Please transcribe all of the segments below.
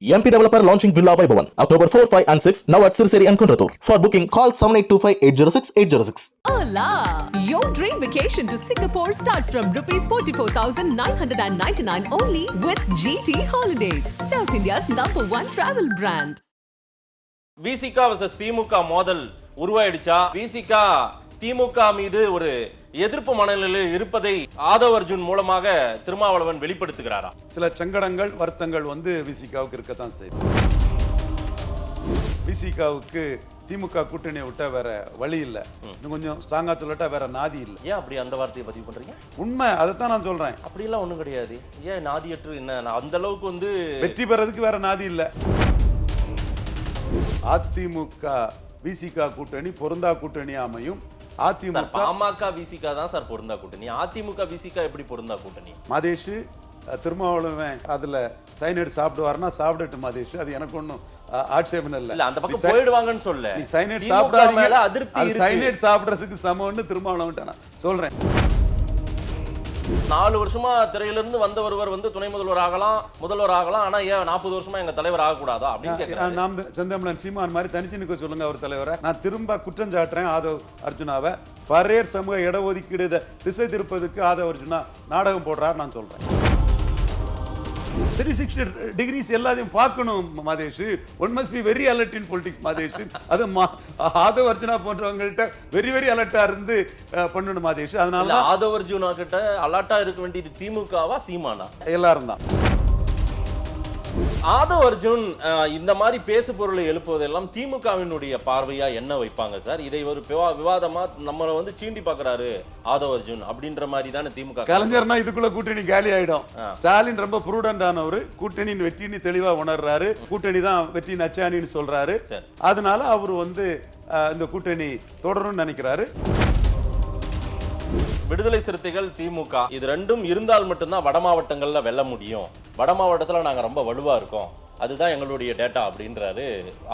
MP Developer launching Villa Vaibhavan, October 4, 5 and 6, now at Sirseri and Kunratur. For booking, call 7825-806-806. Hola! Your dream vacation to Singapore starts from rupees 44,999 only with GT Holidays, South India's #1 travel brand. Visika vs திமுக மோதல் உருவாயிடுச்சா? விசிகா திமுக மீது ஒரு எதிர்ப்பு மனநிலையில் இருப்பதை ஆதவ் அர்ஜுன் மூலமாக திருமாவளவன் வெளிப்படுத்துகிறாரா? சில சங்கடங்கள் வருத்தங்கள் விசிகாவுக்கு இருக்கத்தான் செய்யுது. விசிகாவுக்கு திமுக கூட்டணியை விட்டா வேற வழி இல்லை. இன்னும் கொஞ்சம் ஸ்ட்ராங்கா சொல்லட்டா வேற நாதி இல்லை. ஏன் அப்படி அந்த வார்த்தையை பதிவு பண்றீங்க? உண்மை, அதைத்தான் நான் சொல்றேன். அப்படிலாம் ஒண்ணும் கிடையாது. ஏன் நாதியற்று என்ன அந்த அளவுக்கு வெற்றி பெறதுக்கு வேற நாதி இல்லை. அதிமுக விசிகா கூட்டணி பொருந்தா கூட்டணி அமையும். அதிமுக பாமக விசிகா தான் சார் பொருந்தா கூட்டணி. அதிமுக விசிகா எப்படி பொருந்தா கூட்டணி? மதேஷ் திருமாவளவன் அதுல சைனைட் சாப்பிடுவாருன்னா சாப்பிடட்டு மதேஷ், அது எனக்கு ஒன்றும் ஆட்சேபம் இல்லை. அந்த பக்கம் போயிடுவாங்கன்னு சொல்ல. சைனைட் சாப்பிடாதீங்க, அதிருப்தி சைனைட் சாப்பிடுறதுக்கு சமம்னு திருமாவளவன் நான் சொல்றேன். 4 வருஷமா திரையிலிருந்து வந்த ஒருவர் துணை முதல்வர் ஆகலாம், முதல்வர் ஆகலாம், ஆனா ஏன் 40 வருஷமா எங்க தலைவர் ஆகக்கூடாதா அப்படின்னு கேட்கிறேன். நாம் செந்தமிழன் சீமான் மாதிரி தனிச்சு நிற்க சொல்லுங்க அவர் தலைவரை. நான் திரும்ப குற்றம் சாட்டுறேன் ஆதவ் அர்ஜுனாவை. பரையர் சமூக இடஒதுக்கீடு திசை திருப்பதுக்கு ஆதவ் அர்ஜுனா நாடகம் போடுறார் நான் சொல்றேன். 360 degrees எல்லாத்தையும் பார்க்கணும் Madhesh. One must be very alert in politics Madhesh. அது ஆதவ் அர்ஜுனா போன்றவங்கள்ட்ட வெரி வெரி அலர்ட்டா இருந்து பண்ணணும் மதேஷ். அதனால ஆதவ் அர்ஜுனா கிட்ட அலர்ட்டா இருக்க வேண்டியது திமுகவா சீமானா? எல்லாரும் தான். ஆதவ் அர்ஜுன் இந்த மாதிரி பேசு பொருளை எழுப்புவதெல்லாம் திமுகவினுடைய பார்வையா என்ன வைப்பாங்க சார்? இதை ஒரு விவாதமா நம்மள சீண்டி பாக்குறாரு ஆதவ் அர்ஜுன் அப்படின்ற மாதிரி தானே திமுக. கலைஞர்னா இதுக்குள்ள கூட்டணி காலி ஆயிடும். ஸ்டாலின் ரொம்ப ப்ரூடன்ட் ஆனவர், கூட்டணியின் வெற்றின்னு தெளிவா உணர்றாரு. கூட்டணி தான் வெற்றியின் அச்சாணின்னு சொல்றாரு. அதனால அவரு இந்த கூட்டணி தொடரும்னு நினைக்கிறாரு. விடுதலை சிறுத்தைகள் திமுக இது ரெண்டும் இருந்தால் மட்டும்தான் வட மாவட்டங்கள்ல வெல்ல முடியும். வட மாவட்டத்துல நாங்க ரொம்ப வலுவா இருக்கோம், அதுதான் எங்களுடைய டேட்டா அப்படின்றாரு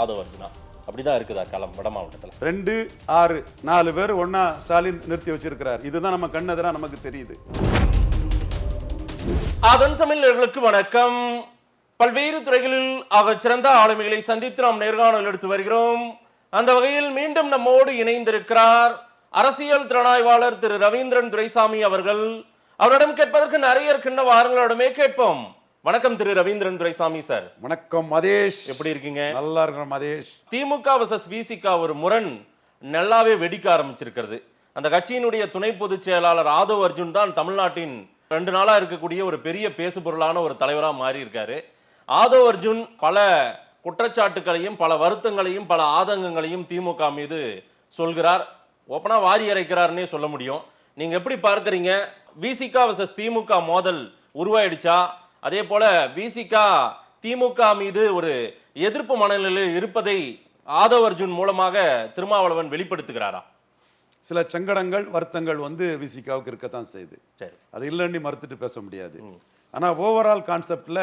ஆதவ் அர்ஜுனா. அப்படிதான் இருக்குதா களம் வட மாவட்டத்துல? 2, 6, 4 பேர் ஒன்னா ஸ்டாலின் நிறுத்தி வச்சிருக்கிறார். இதுதான் நம்ம கண்ணெதிரா நமக்கு தெரியுது. அதன் தமிழர்களுக்கு வணக்கம். பல்வேறு துறைகளில் ஆக சிறந்த ஆளுமைகளை சந்தித்து நாம் நேர்காணல் எடுத்து வருகிறோம். அந்த வகையில் மீண்டும் நம்மோடு இணைந்திருக்கிறார் அரசியல் திறனாய்வாளர் திரு ரவீந்திரன் துரைசாமி அவர்கள். அவரிடம் கேட்பதற்கு நிறைய இருக்கின்ற வாரங்களிடமே கேட்போம். வணக்கம் திரு ரவீந்திரன் துரைசாமி சார். வணக்கம் மதேஷ், எப்படி இருக்கீங்க? நல்லா இருக்கிற மதேஷ். திமுக வர்சஸ் விசிகா ஒரு முரண் நல்லாவே வெடிக்க ஆரம்பிச்சிருக்கிறது. அந்த கட்சியினுடைய துணை பொதுச் செயலாளர் ஆதவ் அர்ஜுன் தான் தமிழ்நாட்டின் 2 நாளா இருக்கக்கூடிய ஒரு பெரிய பேசு பொருளான ஒரு தலைவரா மாறி இருக்காரு. ஆதவ் அர்ஜுன் பல குற்றச்சாட்டுகளையும் பல வருத்தங்களையும் பல ஆதங்கங்களையும் திமுக மீது சொல்கிறார். ஓப்பனா வாரி அரைக்கிறார்னே சொல்ல முடியும். நீங்க எப்படி பார்க்கறீங்க? விசிகா vs திமுக மோதல் உருவாயிடுச்சா? அதே போல விசிகா திமுக மீது ஒரு எதிர்ப்பு மனநிலையில் இருப்பதை ஆதவ் அர்ஜுன் மூலமாக திருமாவளவன் வெளிப்படுத்துகிறாரா? சில சங்கடங்கள் வருத்தங்கள் விசிகாவுக்கு இருக்கத்தான் செய்யுது. சரி, அது இல்லைன்னு மறுத்துட்டு பேச முடியாது. ஆனா ஓவரால் கான்செப்ட்ல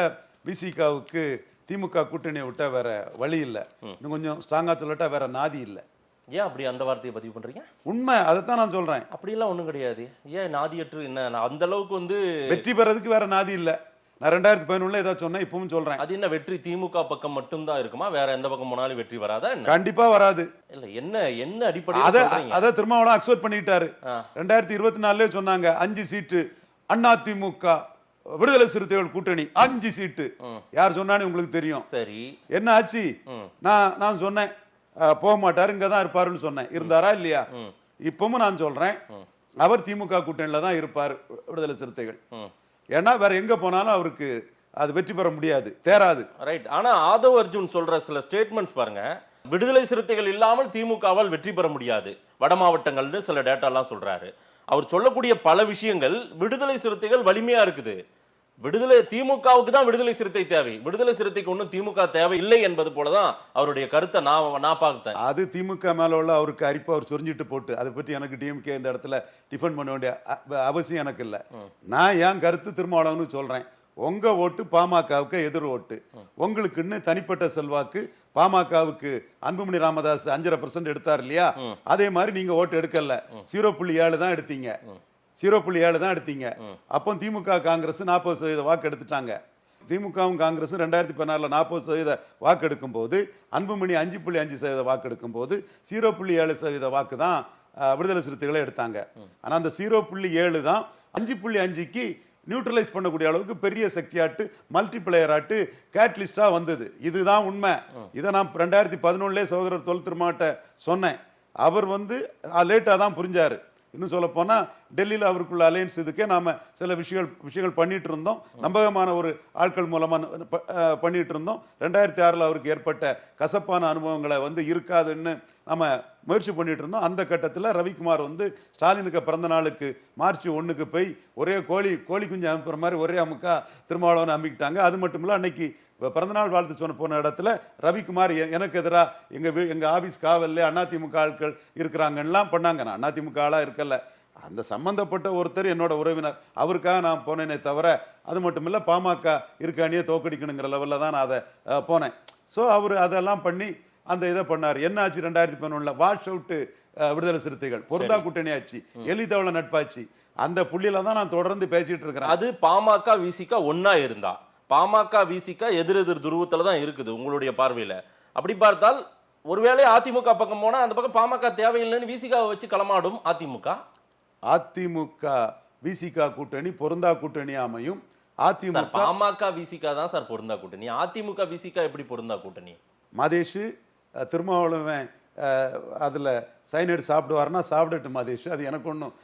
விசிகாவுக்கு திமுக கூட்டணியை விட்டா வேற வழி இல்லை. இன்னும் கொஞ்சம் ஸ்ட்ராங்கா சொல்லட்டா வேற நாதி இல்லை. ஏன் அப்படி அந்த வார்த்தையை பதிவு பண்றீங்க? உண்மை, அதைத்தான் நான் சொல்றேன். அப்படிலாம் ஒண்ணும் கிடையாது. ஏன் நாதியற்று என்ன அந்த அளவுக்கு வெற்றி பெறதுக்கு வேற நாதி இல்லை. நான் 2011 ஏதாவது சொன்னேன், இப்பவும் சொல்றேன். அது என்ன வெற்றி திமுக பக்கம் மட்டும் தான் இருக்குமா? வேற எந்த பக்கம் போனாலும் வெற்றி வராதா? கண்டிப்பா வராது. இல்ல என்ன அடிப்படையில் அத திருமாவளவன் அக்செப்ட் பண்ணிட்டாரு. 2024 சொன்னாங்க 5 சீட்டு அதிமுக விடுதலை சிறுத்தைகள் கூட்டணி 5 சீட்டு. யார் சொன்னானே உங்களுக்கு தெரியும். சரி, என்ன ஆச்சு? நான் சொன்னேன் போக மாட்டாரு, இங்கதான் இருப்பாருன்னு சொன்னேன். இருந்தாரா இல்லையா? இப்பவும் நான் சொல்றேன், அவர் திமுக கூட்டணியில தான் இருப்பார் விடுதலை சிறுத்தைகள். ஏன்னா வேற எங்க போனாலும் அவருக்கு அது வெற்றி பெற முடியாது, தேராது. ரைட். ஆனா ஆதவ் அர்ஜுன் சொல்ற சில ஸ்டேட்மெண்ட்ஸ் பாருங்க. விடுதலை சிறுத்தைகள் இல்லாமல் திமுகவால் வெற்றி பெற முடியாது வட மாவட்டங்கள்னு சில டேட்டா எல்லாம் சொல்றாரு. அவர் சொல்லக்கூடிய பல விஷயங்கள் விடுதலை சிறுத்தைகள் வலிமையா இருக்குது. திமுகவுக்கு தான் விடுதலை சிறுத்தை தேவை, விடுதலை சிறுத்தைக்கு ஒன்றும் திமுக தேவை இல்லை என்பது போலதான் அவருடைய கருத்தை நான் பார்த்தேன். அது திமுக மேல உள்ள அவருக்கு அரிப்பு அவர் சொரிஞ்சிட்டு போட்டு அதை பற்றி எனக்கு டிஎம்கே இந்த இடத்துல டிஃபெண்ட் பண்ண வேண்டிய அவசியம் எனக்கு இல்லை. நான் என் கருத்து திருமாவளவன்னு சொல்றேன். உங்க ஓட்டு பாமகவுக்கு எதிர் ஓட்டு. உங்களுக்குன்னு தனிப்பட்ட செல்வாக்கு பாமகவுக்கு அன்புமணி ராமதாஸ் 5.5% எடுத்தார் இல்லையா? அதே மாதிரி நீங்க ஓட்டு எடுக்கல, 0.7 தான் எடுத்தீங்க. 0.7 தான் எடுத்தீங்க. அப்போ திமுக காங்கிரஸ் 40% வாக்கு எடுத்துட்டாங்க. திமுகவும் காங்கிரஸும் 2016 40% வாக்கெடுக்கும் போது அன்புமணி 5.5% வாக்கெடுக்கும் போது 0.7% வாக்கு தான் விடுதலை சிறுத்தைகளை எடுத்தாங்க. ஆனா அந்த 0.7 தான் 5.5க்கு நியூட்ரலைஸ் பண்ணக்கூடிய அளவுக்கு பெரிய சக்தியாட்டு மல்டிபிளேயர் ஆட்டு கேட்லிஸ்டா வந்தது. இதுதான் உண்மை. இதை நான் 2011 சகோதரர் தொல் திருமாட்ட சொன்னேன். அவர் வந்து லேட்டா தான் புரிஞ்சாரு. இன்னும் சொல்ல போனா டெல்லியில் அவருக்குள்ள அலையன்ஸ் இதுக்கே நாம சில விஷயங்கள் பண்ணிட்டு இருந்தோம். நம்பகமான ஒரு ஆட்கள் மூலமா பண்ணிட்டு இருந்தோம். 2006 அவருக்கு ஏற்பட்ட கசப்பான அனுபவங்களை வந்து இருக்காதுன்னு நம்ம முயற்சி பண்ணிட்டு இருந்தோம். அந்த கட்டத்தில் ரவிக்குமார் வந்து ஸ்டாலினுக்கு பிறந்த நாளுக்கு மார்ச் 1க்கு போய் ஒரே கோழி குஞ்சு அனுப்புற மாதிரி ஒரே அமுக்கா திருமாவளவன் அமுக்கிட்டாங்க. அது மட்டும் இல்ல, அன்னைக்கு பிறந்தநாள் வாழ்த்து போன இடத்துல ரவிக்குமார் எனக்கு எதிராக எங்க ஆபீஸ் காவல்ல அதிமுக ஆட்கள் இருக்கிறாங்கலாம் பண்ணாங்க. நான் அதிமுக ஆளா இருக்கல, அந்த சம்பந்தப்பட்ட ஒருத்தர் என்னோட உறவினர், அவருக்காக நான் போனேனே தவிர அது மட்டும் இல்ல பாமக இருக்கானியே தோக்கடிக்கணுங்கிற லெவல்ல தான் நான் அதை போனேன். ஸோ அவர் அதெல்லாம் பண்ணி அந்த இதை பண்ணார். என்ன ஆச்சு 2011 வாஷ் அவுட் விடுதலை சிறுத்தைகள் பொருந்தா கூட்டணி ஆச்சு, எலிதவள நட்பாச்சு. அந்த புள்ளியில தான் நான் தொடர்ந்து பேசிட்டு இருக்கிறேன். அது பாமக விசிக ஒன்னா இருந்தா, பாமக விசிக எதிர் துருவத்துல தான் இருக்குது உங்களுடைய பார்வையில. அப்படி பார்த்தால் ஒருவேளை அதிமுக பக்கம் போனா அந்த பக்கம் பாமக தேவையில்லைன்னு விசிகாவை வச்சு களமாடும் அதிமுக விசிக கூட்டணி பொருந்தா கூட்டணி அமையும். அதிமுக பாமக விசிக தான் சார் பொருந்தா கூட்டணி. அதிமுக விசிக எப்படி பொருந்தா கூட்டணி? மதேஷ் திருமாவளவன் அதுல சைனைடு சாப்பிடுவாருன்னா சாப்பிடட்டு மதேஷ், அது எனக்கு ஒன்றும்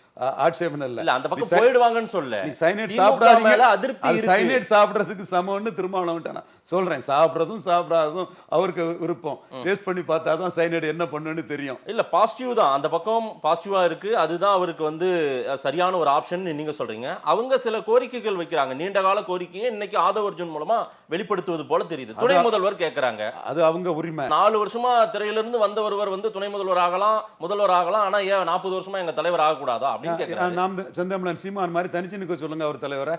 ஆட்சேபம் இல்லை. அந்த பக்கம் போயிடுவாங்கன்னு சொல்ல, நீ சைனைடு சாப்பிடாதீங்க, அதிருப்தி சைனைடு சாப்பிடுறதுக்கு சமம்னு திருமாவளவன் நான் சொல்றேன். சாப்பிடுறதும் சாப்பிடாததும் அவருக்கு விருப்பம். டேஸ்ட் பண்ணி பார்த்தா தான் சைனைடு என்ன பண்ணுன்னு தெரியும். இல்ல பாசிட்டிவ் தான், அந்த பக்கம் பாசிட்டிவா இருக்கு. அதுதான் அவருக்கு வந்து சரியான ஒரு ஆப்ஷன் நீங்க சொல்றீங்க. அவங்க சில கோரிக்கைகள் வைக்கிறாங்க, நீண்ட கால கோரிக்கையை இன்னைக்கு ஆதவ அர்ஜுன் மூலமா வெளிப்படுத்துவது போல தெரியுது. துணை முதல்வர் கேட்கறாங்க, அது அவங்க உரிமை. 4 வருஷமா திரையிலிருந்து வந்த ஒருவர் வந்து துணை முதல்வர் ஆகலாம், முதல்வர் ஆகலாம், ஆனா ஏன் 40 வருஷமா எங்க தலைவர் ஆகக்கூடாதா அப்படின்னு கேட்கிறாங்க. நாம் செந்தமிழன் சீமான் மாதிரி தனிச்சு நிக்க சொல்லுங்க அவர் தலைவரை.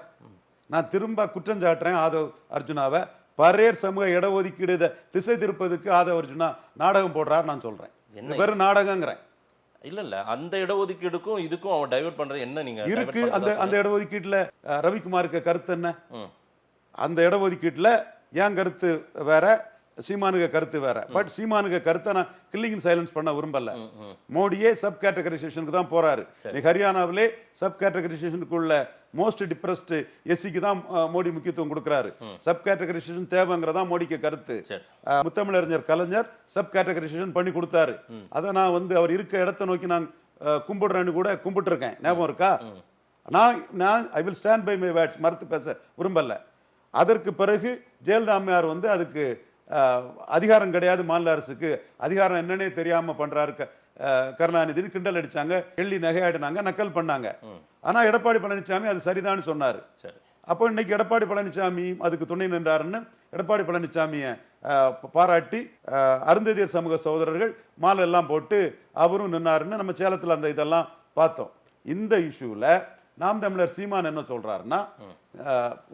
நான் திரும்ப குற்றம் சாட்டுறேன் ஆதவ் அர்ஜுனாவை. பரையர் சமூக இடஒதுக்கீடு திசை திருப்பதுக்கு ஆதவ் அர்ஜுனா நாடகம் போடுறாரு நான் சொல்றேன். என்ன வெறும் நாடகங்கிறேன். இல்ல அந்த இடஒதுக்கீடுக்கும் இதுக்கும் அவன் டைவர்ட் பண்றது என்ன நீங்க இருக்கு? அந்த இடஒதுக்கீட்டுல ரவிக்குமாருக்கு கருத்து என்ன? அந்த இடஒதுக்கீட்டுல என் கருத்து வேற, சீமானுக்கு கருத்து வேற. பட் சீமானுக்கு கருத்தை நான் கில்லிங் சைலன்ஸ் பண்ண விரும்பல. மோடியே சப் கேட்டகரைசேஷனுக்கு தான் போறாரு. ஹரியானாவிலே சப் கேட்டகரைசேஷனுக்குள்ள மோஸ்ட் டிப்ரெஸ்ட் எஸ்சிக்கு தான் மோடி முக்கியத்துவம் கொடுக்கிறாரு. சப் கேட்டகரைசேஷன் தேவைங்கிறதா மோடிக்கு கருத்து. முத்தமிழறிஞர் கலைஞர் சப் கேட்டகரைசேஷன் பண்ணி கொடுத்தாரு. அதை நான் வந்து அவர் இருக்க இடத்தை நோக்கி நான் கும்பிடுறேன்னு கூட கும்பிட்டு இருக்கேன். ஞாபகம் இருக்கா? நான் I will stand by my words, மறுத்து பேச விரும்பல. அதற்கு பிறகு ஜெயலலிதா அம்மையார் வந்து அதுக்கு அதிகாரம் கிடையாது, மாநில அரசுக்கு அதிகாரம் என்னன்னே தெரியாம பண்றாரு கருணாநிதி கிண்டல் அடிச்சாங்க, எள்ளி நகையாடினாங்க, நக்கல் பண்ணாங்க. ஆனா எடப்பாடி பழனிசாமி அது சரிதான்னு சொன்னாரு. அப்போ இன்னைக்கு எடப்பாடி பழனிசாமி அதுக்கு துணை நின்றாருன்னு எடப்பாடி பழனிசாமியை பாராட்டி அருந்ததியர் சமூக சகோதரர்கள் மாலை எல்லாம் போட்டு அவரும் நின்னாருன்னு நம்ம சேலத்துல அந்த இதெல்லாம் பார்த்தோம். இந்த இஷ்யூல நாம் தமிழர் சீமான் என்ன சொல்றாருன்னா,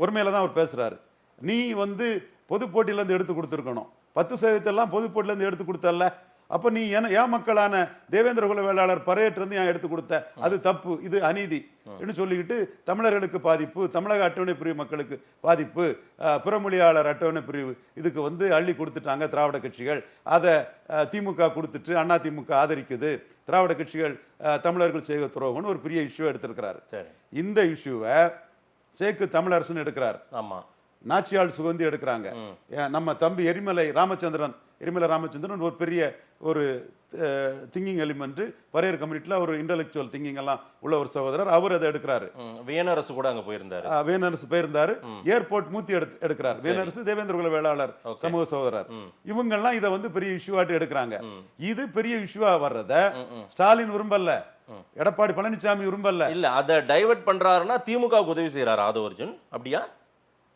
ஒருமையில தான் அவர் பேசுறாரு. நீ வந்து பொது போட்டியில இருந்து எடுத்து கொடுத்துருக்கணும், 10% எல்லாம் பொது போட்டியில இருந்து எடுத்து கொடுத்தல்ல, அப்ப நீ ஏன் மக்களான தேவேந்திர குல வேளாளர் பரையேற்று இருந்து ஏன் எடுத்து கொடுத்த? அது தப்பு, இது அநீதி என்று சொல்லிக்கிட்டு தமிழர்களுக்கு பாதிப்பு, தமிழக அட்டவணை பிரிவு மக்களுக்கு பாதிப்பு, பிறமொழியாளர் அட்டவணை பிரிவு இதுக்கு வந்து அள்ளி கொடுத்துட்டாங்க திராவிட கட்சிகள். அதை திமுக கொடுத்துட்டு அண்ணா திமுக ஆதரிக்குது, திராவிட கட்சிகள் தமிழர்கள் செய்க துரோகம்னு ஒரு பெரிய இஷ்யூ எடுத்திருக்கிறாரு. இந்த இஷ்யூவை சேக்கு தமிழரசன் எடுக்கிறார். ஆமா, நாச்சியாள் சுகந்தி எடுக்கிறாங்க. நம்ம தம்பி எரிமலை ராமச்சந்திரன் ஒரு பெரிய ஒரு திங்கிங் எலிமெண்ட் பரையர் கம்யூனிட்டில ஒரு இன்டெலெக்சுவல் திங்கிங் எல்லாம் உள்ள ஒரு சகோதரர், அவர் அதை எடுக்கிறாரு. வேணரசு கூட அங்க போயிருந்தாரு. வேணரசு போயிருந்தாரு. ஏர்போர்ட் மூத்தி எடுக்கிறார். வேணரசு தேவேந்திர குல வேளாளர் சமூக சகோதரர். இவங்க எல்லாம் இதை வந்து பெரிய இஷ்யூ ஆட்டு எடுக்கிறாங்க. இது பெரிய இஷ்யூவா வர்றத ஸ்டாலின் விரும்பல, எடப்பாடி பழனிசாமி விரும்பல. இல்ல அதை டைவர்ட் பண்றாருன்னா திமுக உதவி செய்யறாரு ஆதவ அர்ஜுன், அப்படியா?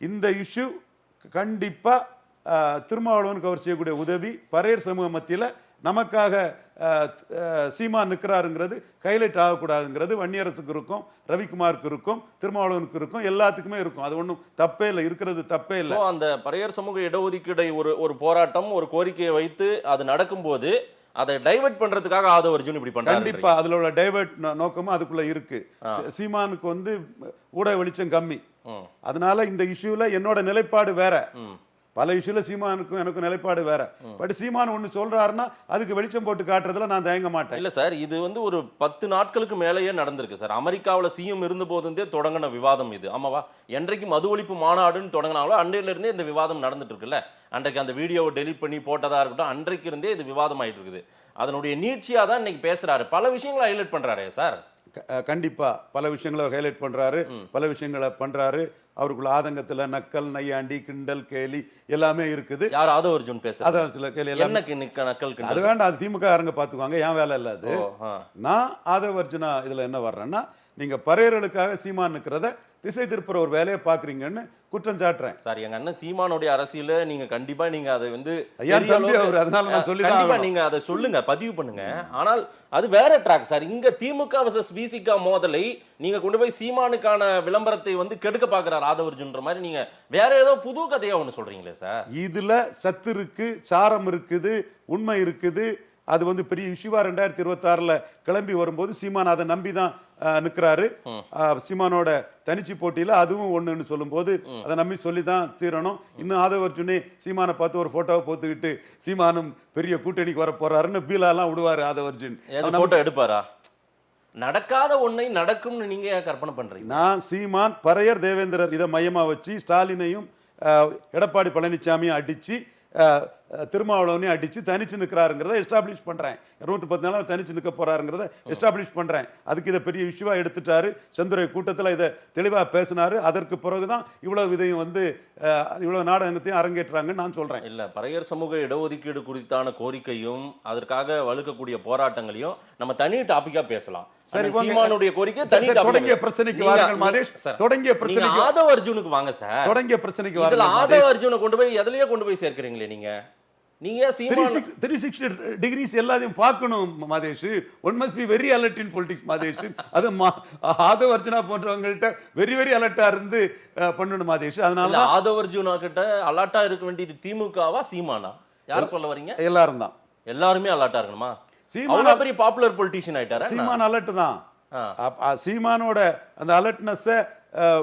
இந்த இஷ்யூ கண்டிப்பா திருமாவளவனுக்கு அவர் செய்யக்கூடிய உதவி பரையர் சமூக மத்தியில நமக்காக சீமான் நிற்கிறாருங்கிறது ஹைலைட் ஆகக்கூடாதுங்கிறது வன்னியரசுக்கு இருக்கும், ரவிக்குமாருக்கு இருக்கும், திருமாவளவனுக்கு இருக்கும், எல்லாத்துக்குமே இருக்கும். அது ஒன்றும் தப்பே இல்லை, இருக்கிறது தப்பே இல்லை. அந்த பரையர் சமூக இடஒதுக்கீடை ஒரு போராட்டம் ஒரு கோரிக்கையை வைத்து அது நடக்கும்போது அதை டைவர்ட் பண்றதுக்காக ஆதவ அர்ஜுன் இப்படி பண்றாரு. கண்டிப்பா அதுல உள்ள டைவர்ட் நோக்கமும் அதுக்குள்ள இருக்கு. சீமானுக்கு வந்து ஊடக வெளிச்சம் கம்மி, அதனால இந்த இஷ்யூல என்னோட நிலைப்பாடு வேற. பல இஷ்யூல சீமானுக்கும் எனக்கும் நிலைப்பாடு வேற. பட் சீமான் ஒண்ணு சொல்றாருன்னா அதுக்கு வெளிச்சம் போட்டு காட்டுறதுல நான் தயங்க மாட்டேன். இல்ல சார், இது வந்து ஒரு 10 நாட்களுக்கு மேலேயே நடந்திருக்கு சார். அமெரிக்காவுல சிஎம் இருந்த போதுந்தே தொடங்கின விவாதம் இது. ஆமாவா? என்றைக்கு மது ஒழிப்பு மாநாடுன்னு தொடங்கினாங்களோ அன்றையில இருந்தே இந்த விவாதம் நடந்துட்டு இருக்குல்ல. அன்றைக்கு அந்த வீடியோவை டெலிட் பண்ணி போட்டதா இருக்கட்டும், அன்றைக்கு இருந்தே இது விவாதம் ஆயிட்டு இருக்குது. அதனுடைய நீட்சியா தான் இன்னைக்கு பேசுறாரு. பல விஷயங்களை ஹைலைட் பண்றாரு சார். கண்டிப்பா பல விஷயங்களை அவர் ஹைலைட் பண்றாரு, பல விஷயங்களை பண்றாரு. அவருக்குள்ள ஆதங்கத்துல நக்கல், நையாண்டி, கிண்டல், கேலி எல்லாமே இருக்குது. யார் ஆதவ அர்ஜுன் பேசுறாரு? அதான் சில கேலி எல்லாம் நக்கல் கிண்டல். அது வேண்டாம், அது திமுக அரங்க பாத்துக்குவாங்க, என் வேலை இல்ல அது. நான் ஆதவ அர்ஜுனா இதுல என்ன வர்றேன்னா, நீங்க பறையர்களுக்காக சீமான் நிக்கிறத திசை திருப்புற ஒரு வேலையை பாக்குறீங்கன்னு குற்றம் சாட்டுறேன். சார், எங்க அண்ணன் சீமானுடைய அரசியல நீங்க கண்டிப்பா நீங்க அதை வந்து அதனால நான் கண்டிப்பா நீங்க அதை சொல்லுங்க, பதிவு பண்ணுங்க. ஆனால் அது வேற ட்ராக் சார். இங்க திமுக வர்சஸ் விசிக மோதலை நீங்க கொண்டு போய் சீமானுக்கான விளம்பரத்தை வந்து கெடுக்க பாக்குறாரு ஆதவர்ஜுன்ற மாதிரி நீங்க வேற ஏதோ புது கதையா ஒண்ணு சொல்றீங்களே சார். இதுல சத்து இருக்கு, சாரம் இருக்குது, உண்மை இருக்குது. அது வந்து பெரிய இஷ்யூவா 2026ல கிளம்பி வரும்போது சீமான் அதை நம்பிதான் நிக்கிறாரு. சீமானோட தனிச்சு போட்டியில அதுவும் ஒண்ணுன்னு சொல்லும்போது அதை நம்பி சொல்லிதான் தீரணும். இன்னும் ஆதவ அர்ஜுனே சீமானை பார்த்து ஒரு போட்டோவை போத்துக்கிட்டு சீமானும் பெரிய கூட்டணிக்கு வர போறாருன்னு பீலாலாம் விடுவாரு ஆதவ அர்ஜுன். போட்டோ எடுப்பாரா? நடக்காத ஒன்னை நடக்கும்னு நீங்க கற்பனை பண்றீங்க. நான் சீமான், பறையர், தேவேந்திரர் இதை மையமா வச்சு ஸ்டாலினையும் எடப்பாடி பழனிசாமியும் அடிச்சு திருமாவளவனையும் அடிச்சு தனிச்சு நிற்கிறாருங்கிறத எஸ்டாப்ளிஷ் பண்றேன். 210 நாள் தனிச்சு நிற்க போறாருங்கிறத எஸ்டாப்ளிஷ் பண்றேன். அதுக்கு இதை பெரிய இஷ்யூவா எடுத்துட்டாரு. சந்துரை கூட்டத்தில் இதை தெளிவா பேசினாரு. அதற்கு பிறகுதான் இவ்வளவு இதையும் வந்து இவ்வளவு நாடகத்தையும் அரங்கேற்றாங்கன்னு நான் சொல்றேன். இல்ல, பறையர் சமூக இடஒதுக்கீடு குறித்தான கோரிக்கையும் அதற்காக வலுக்கக்கூடிய போராட்டங்களையும் நம்ம தனி டாபிக்கா பேசலாம். சீமானுடைய கோரிக்கை தனி டாபிக். தொடங்கிய பிரச்சனைக்கு வாருங்கள் மாதேஷ். தொடங்கிய பிரச்சனைக்கு ஆதவ அர்ஜுனுக்கு வாங்க சார். தொடங்கிய பிரச்சனைக்கு வாருங்கள். ஆதவ அர்ஜுனை கொண்டு போய் எதுலயே கொண்டு போய் சேர்க்கிறீங்களே நீங்க. நீங்க 360 degrees எல்லாத்தையும் பார்க்கணும் Madhesh. One must be very alert in politics Madhesh. அது ஆதவ அர்ஜுனா போன்றவங்கள்ட்ட வெரி வெரி அலர்ட்டா இருந்து பண்ணணும் மாதேஷ். அதனால ஆதவ அர்ஜுனா கிட்ட அலர்ட்டா இருக்க வேண்டியது திமுகவா சீமானா? யார சொல்ல வரீங்க? எல்லாரும் தான். எல்லாருமே அலர்ட்டா இருக்கணுமா? சீமான் பெரிய பாப்புலர் பொலிட்டிஷியன் ஆயிட்டாரா? சீமான் அலர்ட் தான். சீமானோட அந்த அலர்ட்னஸ்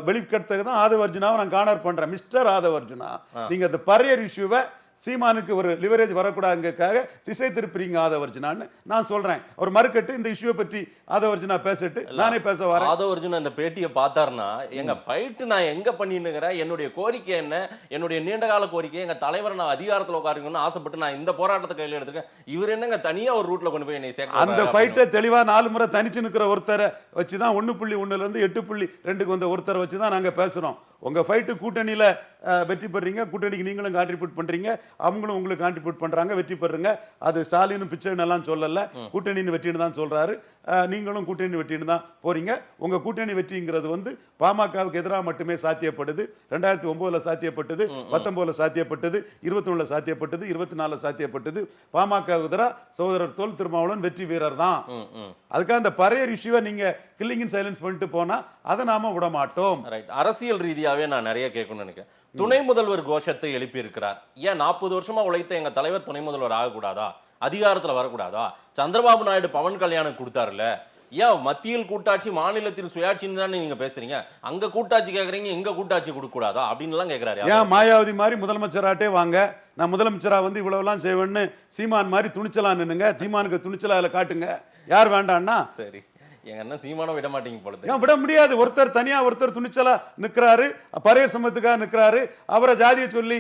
வெளிப்படுத்துறதுக்கு தான் ஆதவ அர்ஜுனாவை நான் கார்னர் பண்றேன். மிஸ்டர் ஆதவ அர்ஜுனா, நீங்க அந்த பறையர் இஷ்யூவை சீமானுக்கு ஒரு லிவரேஜ் வரக்கூடாதுக்காக திசை திருப்பிறீங்க ஆதவ அர்ஜுனான்னு நான் சொல்றேன். அவர் மறுக்கட்டு இந்த இஷ்யூவை பற்றி ஆதவ அர்ஜுனா பேசிட்டு நானே பேச வரேன். ஆதவ அர்ஜுனா இந்த பேட்டியை பார்த்தாருன்னா, எங்க ஃபைட் நான் எங்க பண்ணினுங்கிறேன், என்னுடைய கோரிக்கை என்ன, என்னுடைய நீண்டகால கோரிக்கை, எங்க தலைவரை நான் அதிகாரத்தில் உட்காருங்கன்னு ஆசைப்பட்டு நான் இந்த போராட்டத்தை கையில் எடுத்துக்கேன். இவர் என்னங்க தனியா ஒரு ரூட்ல கொண்டு போய் என்னை சேர்க்க? அந்த ஃபைட்டை தெளிவா 4 முறை தனிச்சு நிற்கிற ஒருத்தரை வச்சுதான் 1.1 இருந்து 8.2 வந்த ஒருத்தரை வச்சுதான் நாங்க பேசுறோம். உங்க ஃபைட்டு கூட்டணியில வெற்றி பெறீங்க, கூட்டணிக்கு நீங்களும் கான்ட்ரிபியூட் பண்றீங்க, அவங்களும் உங்களுக்கு கான்ட்ரிபியூட் பண்றாங்க, வெற்றி பெறுங்க. அது ஸ்டாலினும் பிச்சைன்னு எல்லாம் சொல்லல, கூட்டணியின் வெற்றின்னு தான் சொல்றாரு. நீங்களும் கூட்டணி வெற்றின்னு தான் போறீங்க. உங்க கூட்டணி வெற்றிங்கிறது வந்து பாமகவுக்கு எதிராக மட்டுமே சாத்தியப்படுது. 2009ல சாத்தியப்பட்டது, 19ல சாத்தியப்பட்டது, 21ல சாத்தியப்பட்டது, 24ல சாத்தியப்பட்டது. பாமகவுக்கு எதிராக சகோதரர் தொல் திருமாவளவன் வெற்றி வீரர் தான். அதுக்காக அந்த பறையர் இஷ்யூவை நீங்க கில்லிங் இன் சைலன்ஸ் பண்ணிட்டு போனா அதை நாம விட மாட்டோம். அரசியல் ரீதியாவே நான் நிறைய கேட்கணும்னு நினைக்கிறேன். துணை முதல்வர் கோஷத்தை எழுப்பி இருக்கிறார். ஏன் 40 வருஷமா உழைத்த எங்க தலைவர் துணை முதல்வர் ஆகக்கூடாதா? அதிகாரத்துல வரக்கூடாதா? சந்திரபாபு நாயுடு பவன் கல்யாணம் கொடுத்தாருல்ல, ஏன் மத்தியில் கூட்டாட்சி மாநிலத்தில் சுயாட்சின்னு தானே நீங்க பேசுறீங்க? அங்க கூட்டாட்சி கேக்குறீங்க, எங்க கூட்டாட்சி கொடுக்க கூடாதா அப்படின்னு எல்லாம் கேக்குறாரு. ஏன் மாயாவதி மாதிரி முதலமைச்சராட்டே வாங்க, நான் முதலமைச்சரா வந்து இவ்வளவு எல்லாம் செய்வேன்னு சீமான் மாதிரி துணிச்சலா நின்னுங்க. சீமானுக்கு துணிச்சலா அதுல காட்டுங்க. யார் வேண்டாம்னா சரி, எங்க என்ன சீமானம் விட மாட்டீங்க போல. ஏன் விட முடியாது? ஒருத்தர் தனியா ஒருத்தர் துணிச்சலா நிக்கிறாரு, பறையர் சமத்துக்காக நிக்கிறாரு. அவரை ஜாதியை சொல்லி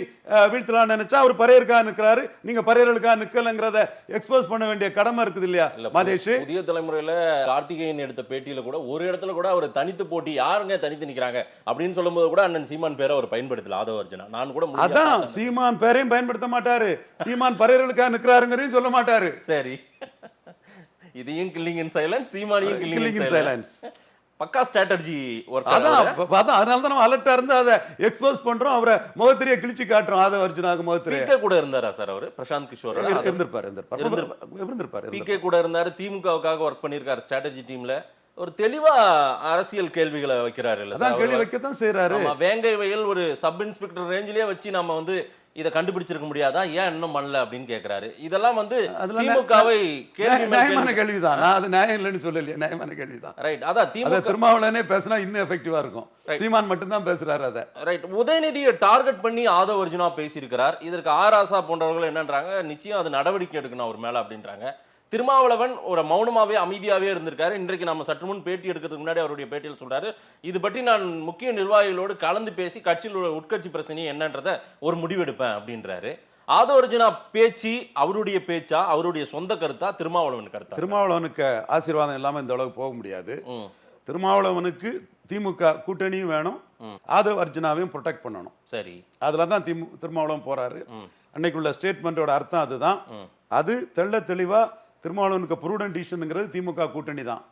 வீழ்த்தலாம்னு நினைச்சா அவர் பறையருக்காக நிக்கிறாரு. நீங்க பறையர்களுக்காக நிக்கலங்கிறத எக்ஸ்போஸ் பண்ண வேண்டிய கடமை இருக்குது இல்லையா மாதேஷ்? புதிய தலைமுறையில கார்த்திகேயன் எடுத்த பேட்டியில கூட ஒரு இடத்துல கூட அவர் தனித்து போட்டி, யாருங்க தனித்து நிக்கிறாங்க அப்படின்னு சொல்லும் போது கூட அண்ணன் சீமான் பேரை அவர் பயன்படுத்தல. ஆதவ அர்ஜுனா நான் கூட அதான் சீமான் பேரையும் பயன்படுத்த மாட்டாரு. சீமான் பறையர்களுக்காக நிக்கிறாருங்கிறதையும் சொல்ல மாட்டாரு. சரி, இதையும் கில்லிங் இன் சைலன்ஸ், சீமானியும் கில்லிங் இன் சைலன்ஸ். பக்கா ஸ்ட்ராட்டஜி ஒர்க். அதனால தான் நம்ம அலர்ட்டா இருந்து அதை எக்ஸ்போஸ் பண்றோம். அவரை முகத்திரியை கிழிச்சு காட்டுறோம். ஆதவ அர்ஜுனாக்கு முகத்திரியை கூட இருந்தாரா சார்? அவரு பிரசாந்த் கிஷோர் இருந்திருப்பாரு. பிகே கூட இருந்தாரு. திமுகவுக்காக ஒர்க் பண்ணிருக்காரு ஸ்ட்ராட்டஜி டீம்ல. ஒரு தெளிவா அரசியல் கேள்விகளை வைக்கிறாரு இல்ல சார்? கேள்வி வைக்கத்தான் செய்யறாரு. வேங்கை வயல் ஒரு சப் இன்ஸ்பெக்டர் ரேஞ்சிலே வச்சு நம்ம வந்து இதை கண்டுபிடிச்சிருக்க முடியாதா, ஏன் இன்னும் பண்ணல அப்படின்னு கேக்குறாரு. இதெல்லாம் வந்து அதெல்லாம் திமுகவை கேள்வி மேல் நியாயமான கேள்வி. கேள்விதான். நான் அது நியாயம் இல்லைன்னு சொல்லலையே, நியாயமான கேள்விதான். ரைட், அதான் அதை திமுக திருமாவளவனே பேசினா இன்னும் எஃபெக்டிவா இருக்கும். சீமான் மட்டும்தான் பேசுறாரு அதை. ரைட். உதயநிதியை டார்கெட் பண்ணி ஆதவ் அர்ஜுனா பேசியிருக்கிறார். இதற்கு ஆராசா போன்றவர்கள் என்னன்றாங்க, நிச்சயம் அது நடவடிக்கை எடுக்கணும் அவர் மேல அப்படின்றாங்க. திருமாவளவன் ஒரு மௌனமாவே அமைதியாவே இருந்திருக்காரு. இன்றைக்கு நம்ம சற்று முன் பேட்டி எடுக்கிறதுக்கு முன்னாடி அவருடைய பேட்டியில் சொல்றாரு, இது பற்றி நான் முக்கிய நிர்வாகிகளோடு கலந்து பேசி கட்சியில் உள்ள உட்கட்சி பிரச்சனை என்னன்றத ஒரு முடிவெடுப்பேன் அப்படின்றாரு. ஆதவ் அர்ஜுனா பேச்சு அவருடைய பேச்சா, அவருடைய சொந்த கருத்தா, திருமாவளவன் கருத்தா? திருமாவளவனுக்கு ஆசீர்வாதம் இல்லாம இந்த அளவுக்கு போக முடியாது. திருமாவளவனுக்கு திமுக கூட்டணியும் வேணும், ஆதவ் அர்ஜுனாவையும் ப்ரொடெக்ட் பண்ணணும். சரி, அதுலதான் திருமாவளவன் போறாரு. அன்னைக்குள்ள ஸ்டேட்மெண்டோட அர்த்தம் அதுதான். அது தெள்ள தெளிவா திருமாவளவனுக்கு ப்ரூடன்ட் டிசிஷன்ங்கிறது திமுக கூட்டணி தான்.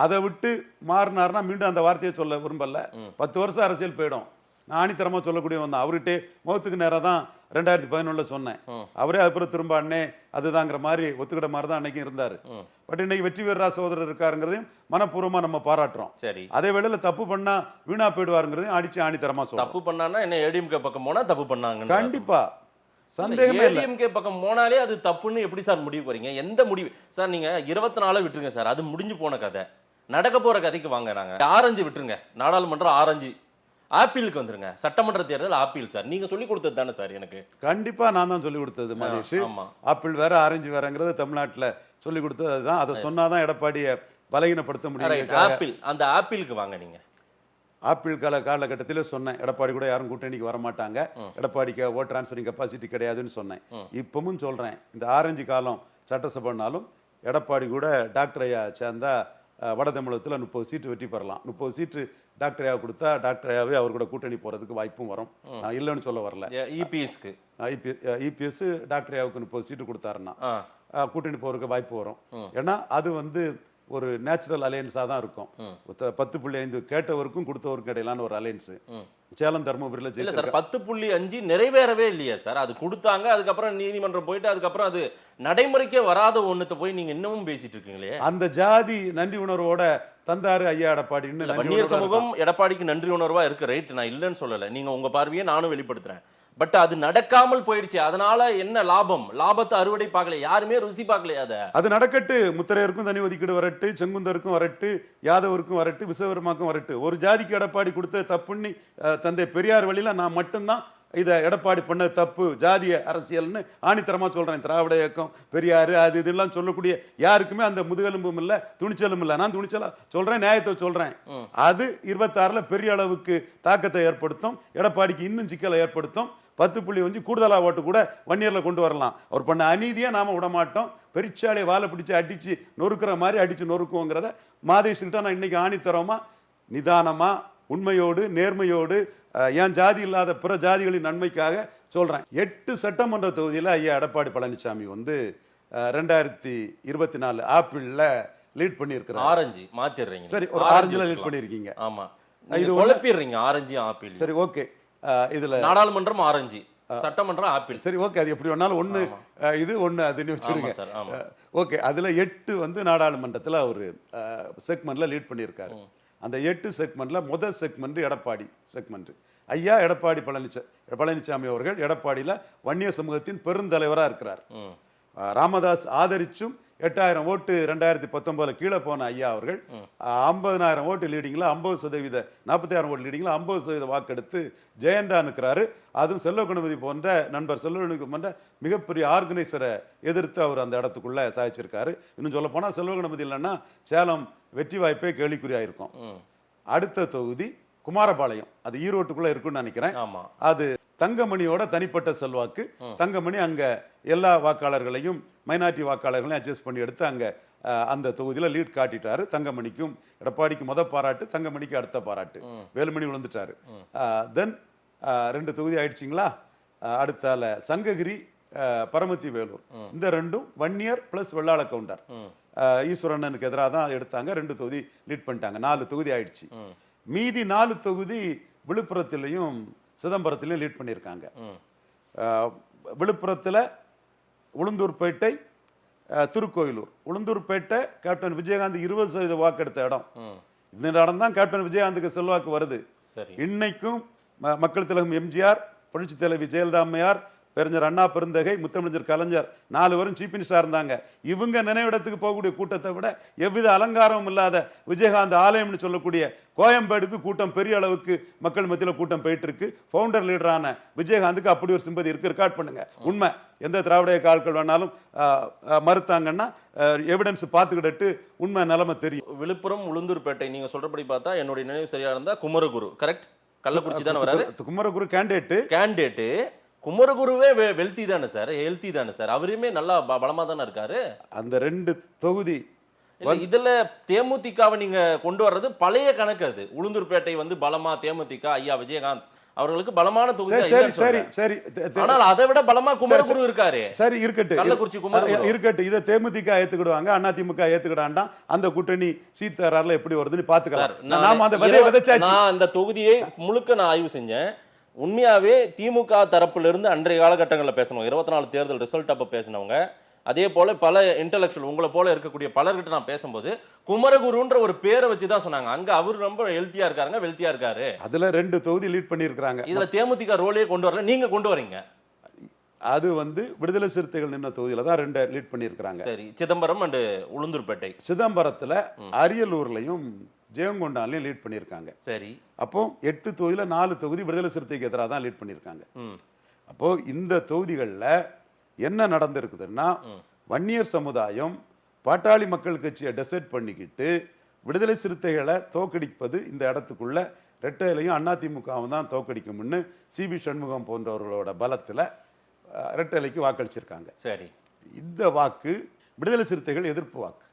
அதை விட்டு மாறினார்னா மீண்டும் அந்த வார்த்தையை சொல்ல விரும்பல. 10 வருஷம் அரசியல் போயிடும். நான் ஆணித்தரமா சொல்லக்கூடிய வந்தேன். அவர்கிட்டே முகத்துக்கு நேரம் தான் 2011 சொன்னேன். அவரே அதுக்கப்புறம் திரும்ப அண்ணே அதுதாங்கிற மாதிரி ஒத்துக்கிட மாதிரி தான் அன்னைக்கு இருந்தாரு. பட் இன்னைக்கு வெற்றி வீரரா சகோதரர் இருக்காருங்கிறதையும் மனப்பூர்வமா நம்ம பாராட்டுறோம். சரி. அதே வேளையில தப்பு பண்ணா வீணா போயிடுவாருங்கிறதையும் அடிச்சு ஆணித்தரமா சொல்றோம். தப்பு பண்ணானா என்ன ஏடிஎம்கே பக்கம் போனா தப்பு பண்ணாங்க, கண்டிப்பா சந்தேகமே இல்ல. ஏடிஎம்கே பக்கம் போனாலே அது தப்புன்னு எப்படி சார் முடிவு போறீங்க? எந்த முடிவு சார்? நீங்க 24 விட்டுருங்க சார், அது முடிஞ்சு போன கதை. நடக்க போற கதைக்கு வாங்க. நாங்க ஆரஞ்சு விட்டுருங்க, நாடாளுமன்றம் ஆரஞ்சு, ஆப்பிளுக்கு வந்துருங்க. சட்டமன்ற தேர்தல் ஆப்பிள் சார். நீங்க சொல்லி கொடுத்தது தானே சார் எனக்கு? கண்டிப்பா நான் தான் சொல்லி கொடுத்தது மகேஷ். ஆப்பிள் வேற ஆரஞ்சு வேறங்கிறது தமிழ்நாட்டுல சொல்லி கொடுத்தது அதுதான். அதை சொன்னாதான் எடப்பாடியை பலகீனப்படுத்த முடியும். ஆப்பிள், அந்த ஆப்பிளுக்கு வாங்க. நீங்க ஆப்பிள் காலகட்டத்திலே சொன்னேன், எடப்பாடி கூட யாரும் கூட்டணிக்கு வரமாட்டாங்க, எடப்பாடிக்கு ஓட் டிரான்ஸ்ஃபரிங் கெப்பாசிட்டி கிடையாதுன்னு சொன்னேன். இப்பவும் சொல்றேன், இந்த ஆரஞ்சு காலம் சட்டசபைனாலும் எடப்பாடி கூட டாக்டர் ஐயா சேர்ந்தா வட தமிழகத்தில் 30 சீட்டு வெற்றி பெறலாம். 30 சீட்டு டாக்டர் ஐயா கொடுத்தா டாக்டர் ஐயாவே அவர் கூட கூட்டணி போறதுக்கு வாய்ப்பும் வரும். நான் இல்லைன்னு சொல்ல வரல. இபிஎஸ் டாக்டர் ஐயாவுக்கு 30 சீட்டு கொடுத்தாருன்னா கூட்டணி போறதுக்கு வாய்ப்பு வரும். ஏன்னா அது வந்து ஒரு நேச்சுரல் அலையன்ஸா தான் இருக்கும். 10.5 கேட்டவருக்கும் கொடுத்தவருக்கும் இடையிலான ஒரு அலையன்ஸ். சேலம் தர்மபுரியில 10.5 நிறைவேறவே இல்லையா சார்? அது கொடுத்தாங்க, அதுக்கப்புறம் நீதிமன்றம் போயிட்டு அதுக்கப்புறம் அது நடைமுறைக்கே வராத ஒண்ணுத்த போய் நீங்க இன்னமும் பேசிட்டு இருக்கீங்களே. அந்த ஜாதி நன்றி உணர்வோட தந்தாரு ஐயா எடப்பாடி. வன்னியர் சமூகம் எடப்பாடிக்கு நன்றி உணர்வா இருக்கு. ரைட், நான் இல்லைன்னு சொல்லல. நீங்க உங்க பார்வையை நானும் வெளிப்படுத்துறேன். பட் அது நடக்காமல் போயிடுச்சு. அதனால என்ன லாபம்? லாபத்தை அறுவடை பார்க்கல, யாருமே ருசி பார்க்கலையா? அது நடக்கட்டு. முத்திரையருக்கும் தனி ஒதுக்கீடு வரட்டு, செங்குந்தருக்கும் வரட்டு, யாதவருக்கும் வரட்டு, விஸ்வகர்மாக்கும் வரட்டு. ஒரு ஜாதிக்கு எடப்பாடி கொடுத்த தப்புன்னு தந்தை பெரியார் வழியில நான் மட்டும்தான் இதை எடப்பாடி பண்ண தப்பு ஜாதிய அரசியல்னு ஆணித்தரமா சொல்றேன். திராவிட இயக்கம், பெரியாரு, அது இதெல்லாம் சொல்லக்கூடிய யாருக்குமே அந்த முதுகெலும்பும் இல்ல, துணிச்சலும் இல்ல. நான் துணிச்சலா சொல்றேன், நியாயத்தை சொல்றேன். அது 26ல பெரிய அளவுக்கு தாக்கத்தை ஏற்படுத்தும். எடப்பாடிக்கு இன்னும் சிக்கலை ஏற்படுத்தும். 10.5 கூடுதலா ஓட்டு கூட வன்னியர்ல கொண்டு வரலாம். அவர் பண்ண அநீதியை நாம விட மாட்டோம். பெரிச்சாலையை வாழை பிடிச்சு அடிச்சு நொறுக்கிற மாதிரி அடிச்சு நொறுக்குவோங்கிறத மாதேஷ்கிட்ட நான் இன்னைக்கு ஆணித்தரமா நிதானமா உண்மையோடு நேர்மையோடு என் ஜாதி இல்லாத பிற ஜாதிகளின் நன்மைக்காக சொல்றேன். 8 சட்டமன்ற தொகுதியில் ஐயா எடப்பாடி பழனிசாமி வந்து 2024 ஆப்பிள்ல லீட் பண்ணியிருக்கிறார். ஆரஞ்சு மாத்திடுறீங்க. சரி, ஒரு ஆரஞ்சுல லீட் பண்ணிருக்கீங்க. ஆமா, இது குழப்பிடுறீங்க ஆரஞ்சு ஆப்பிள். சரி, ஓகே. இதுல நாடாளுமன்றம் ஆரஞ்சு, சட்டமன்றம் ஆப்பிள். சரி, ஓகே. அது எப்படி வேணாலும் ஒண்ணு இது ஒண்ணு அதுன்னு வச்சிருங்க. ஓகே. அதுல 8 வந்து நாடாளுமன்றத்துல ஒரு செக்மெண்ட்ல லீட் பண்ணியிருக்காரு. அந்த 8 செக்மெண்ட்ல முதல் செக்மெண்ட் எடப்பாடி செக்மெண்ட். ஐயா எடப்பாடி பழனிசாமி அவர்கள் எடப்பாடியில வன்னிய சமூகத்தின் பெருந்தலைவரா இருக்கிறார். ராமதாஸ் ஆதரிச்சும் 8000 ஓட்டு 2019 கீழே போன ஐயா அவர்கள் 50,000 ஓட்டு லீடிங்ல 50% 40,000 ஓட்டு லீடிங்ல 50% வாக்கெடுத்து ஜெயண்டா நிற்கிறாரு. அதுவும் செல்வ கணபதி போன்ற நண்பர் செல்வ கணபதி போன்ற மிகப்பெரிய ஆர்கனைசரை எதிர்த்து அவர் அந்த இடத்துக்குள்ள சாதிச்சிருக்காரு. இன்னும் சொல்ல போனா செல்வ கணபதி இல்லைன்னா சேலம் வெற்றி வாய்ப்பே கேள்விக்குறியாயிருக்கும். அடுத்த தொகுதி குமாரபாளையம், அது ஈரோட்டுக்குள்ள இருக்குன்னு நினைக்கிறேன். அது தங்கமணியோட தனிப்பட்ட செல்வாக்கு. தங்கமணி அங்க எல்லா வாக்காளர்களையும் மைனாரிட்டி வாக்காளர்களையும் அட்ஜஸ்ட் பண்ணி எடுத்து அங்க அந்த தொகுதியில லீட் காட்டிட்டாரு. தங்கமணிக்கும் எடப்பாடிக்கு முதல் பாராட்டு, தங்கமணிக்கு அடுத்த பாராட்டு. வேலுமணி விழுந்துட்டாரு. தென் 2 தொகுதி ஆயிடுச்சிங்களா. அடுத்தால சங்ககிரி, பரமத்தி வேலூர், இந்த ரெண்டும் வன்னியர் பிளஸ் வெள்ளாள கவுண்டர் ஈஸ்வரனுக்கு எதிராக தான் எடுத்தாங்க. 2 தொகுதி லீட் பண்ணிட்டாங்க. 4 தொகுதி ஆயிடுச்சு. மீதி 4 தொகுதி விழுப்புரத்திலையும் சிதம்பரத்திலையும் லீட் பண்ணியிருக்காங்க. விழுப்புரத்தில் உளுந்தூர்பேட்டை, திருக்கோயிலூர். உளுந்தூர்பேட்டை கேப்டன் விஜயகாந்த் 20% வாக்கெடுத்த இடம். இந்த இடம் தான் கேப்டன் விஜயகாந்துக்கு செல்வாக்கு வருது. இன்னைக்கும் மக்கள் திலகம் எம்ஜிஆர், புரட்சி தலைவி ஜெயலலிதா அம்மையார், பேரறிஞர் அண்ணா பெருந்தகை, முத்தமிழர் கலைஞர் 4 பேரும் சீஃப் மினிஸ்டரா இருந்தாங்க. இவங்க நினைவிடத்துக்கு போகக்கூடிய கூட்டத்தை விட எவ்வித அலங்காரமும் இல்லாத விஜயகாந்த் ஆலயம்னு சொல்லக்கூடிய கோயம்பேடுக்கு கூட்டம் பெரிய அளவுக்கு மக்கள் மத்தியில் கூட்டம் போயிட்டு இருக்கு. ஃபவுண்டர் லீடரான விஜயகாந்துக்கு அப்படி ஒரு சிம்பதி இருக்கு. ரெக்கார்ட் பண்ணுங்க. உண்மை. எந்த திராவிட ஆட்கள் வேணாலும் மறுத்தாங்கன்னா எவிடன்ஸ் பார்த்துக்கிட்டு உண்மை நிலைமை தெரியும். விழுப்புரம் உளுந்தூர்பேட்டை நீங்க சொல்றபடி பார்த்தா என்னுடைய நினைவு சரியா இருந்தா குமரகுரு கரெக்ட், கள்ளக்குறிச்சி தானே வராரு குமரகுரு கேண்டிடேட். குமரகுருவே வெல்தி தானே சார், ஹெல்த்தி தானே சார், அவருமே நல்லா பலமா தானே இருக்காரு. அந்த 2 தொகுதி இதுல தேமுதிகவை நீங்க கொண்டு வர்றது பழைய கணக்கு. அது உளுந்தூர்பேட்டை வந்து பலமா தேமுதிக ஐயா விஜயகாந்த் அவர்களுக்கு பலமான தொகுதி. சரி, ஆனால் அதை விட பலமா குமரகுரு இருக்காரு. சரி, இருக்கட்டும். கள்ளக்குறிச்சி குமரகுரு இருக்கட்டும். இதை தேமுதிக ஏத்துக்கிடுவாங்க, அதிமுக ஏத்துக்கிடாண்டா அந்த கூட்டணி சீத்தாரால எப்படி வருதுன்னு பாத்துக்கலாம். நாம அந்த விதையை விதைச்சாச்சு. நான் அந்த தொகுதியை முழுக்க நான் ஆய்வு செஞ்சேன். உண்மையாவே திமுக தரப்புல இருந்து அன்றைய காலகட்டங்களில் பேசணும், 24 தேர்தல் ரிசல்ட் அப்ப பேசினவங்க, அதே போல பல இன்டெலெக்சுவல் உங்களை போல இருக்கக்கூடிய பலர்கிட்ட நான் பேசும்போது குமரகுருன்ற ஒரு பேரை வச்சுதான் சொன்னாங்க. அங்க அவர் ரொம்ப ஹெல்த்தியா இருக்காருங்க, வெல்த்தியா இருக்காரு. அதுல 2 தொகுதி லீட் பண்ணிருக்காங்க. இதுல தேமுதிக ரோலே கொண்டு வரல, நீங்க கொண்டு வரீங்க. அது வந்து விடுதலை சிறுத்தைகள் நின்ன தொகுதியில தான் 2 லீட் பண்ணிருக்காங்க. சரி, சிதம்பரம் அண்ட் உளுந்தூர்பேட்டை. சிதம்பரத்துல அரியலூர்லயும் ஜெயங்கொண்டான்லயும் லீட் பண்ணிருக்காங்க. சரி, அப்போ 8 தொகுதியில 4 தொகுதி விடுதலை சிறுத்தைக்கு எதிராக தான் லீட் பண்ணிருக்காங்க. அப்போ இந்த தொகுதிகள்ல என்ன நடந்திருக்குதுன்னா, வன்னியர் சமுதாயம் பாட்டாளி மக்கள் கட்சியை டெசைட் பண்ணிக்கிட்டு விடுதலை சிறுத்தைகளை தோக்கடிப்பது இந்த இடத்துக்குள்ள ரெட்டையிலையும் அதிமுகவும் தான் தோக்கடிக்கும்னு சிபி சண்முகம் போன்றவர்களோட பலத்துல ரெட்டையிலைக்கு வாக்களிச்சிருக்காங்க. சரி, இந்த வாக்கு விடுதலை சிறுத்தைகள் எதிர்ப்பு வாக்கு.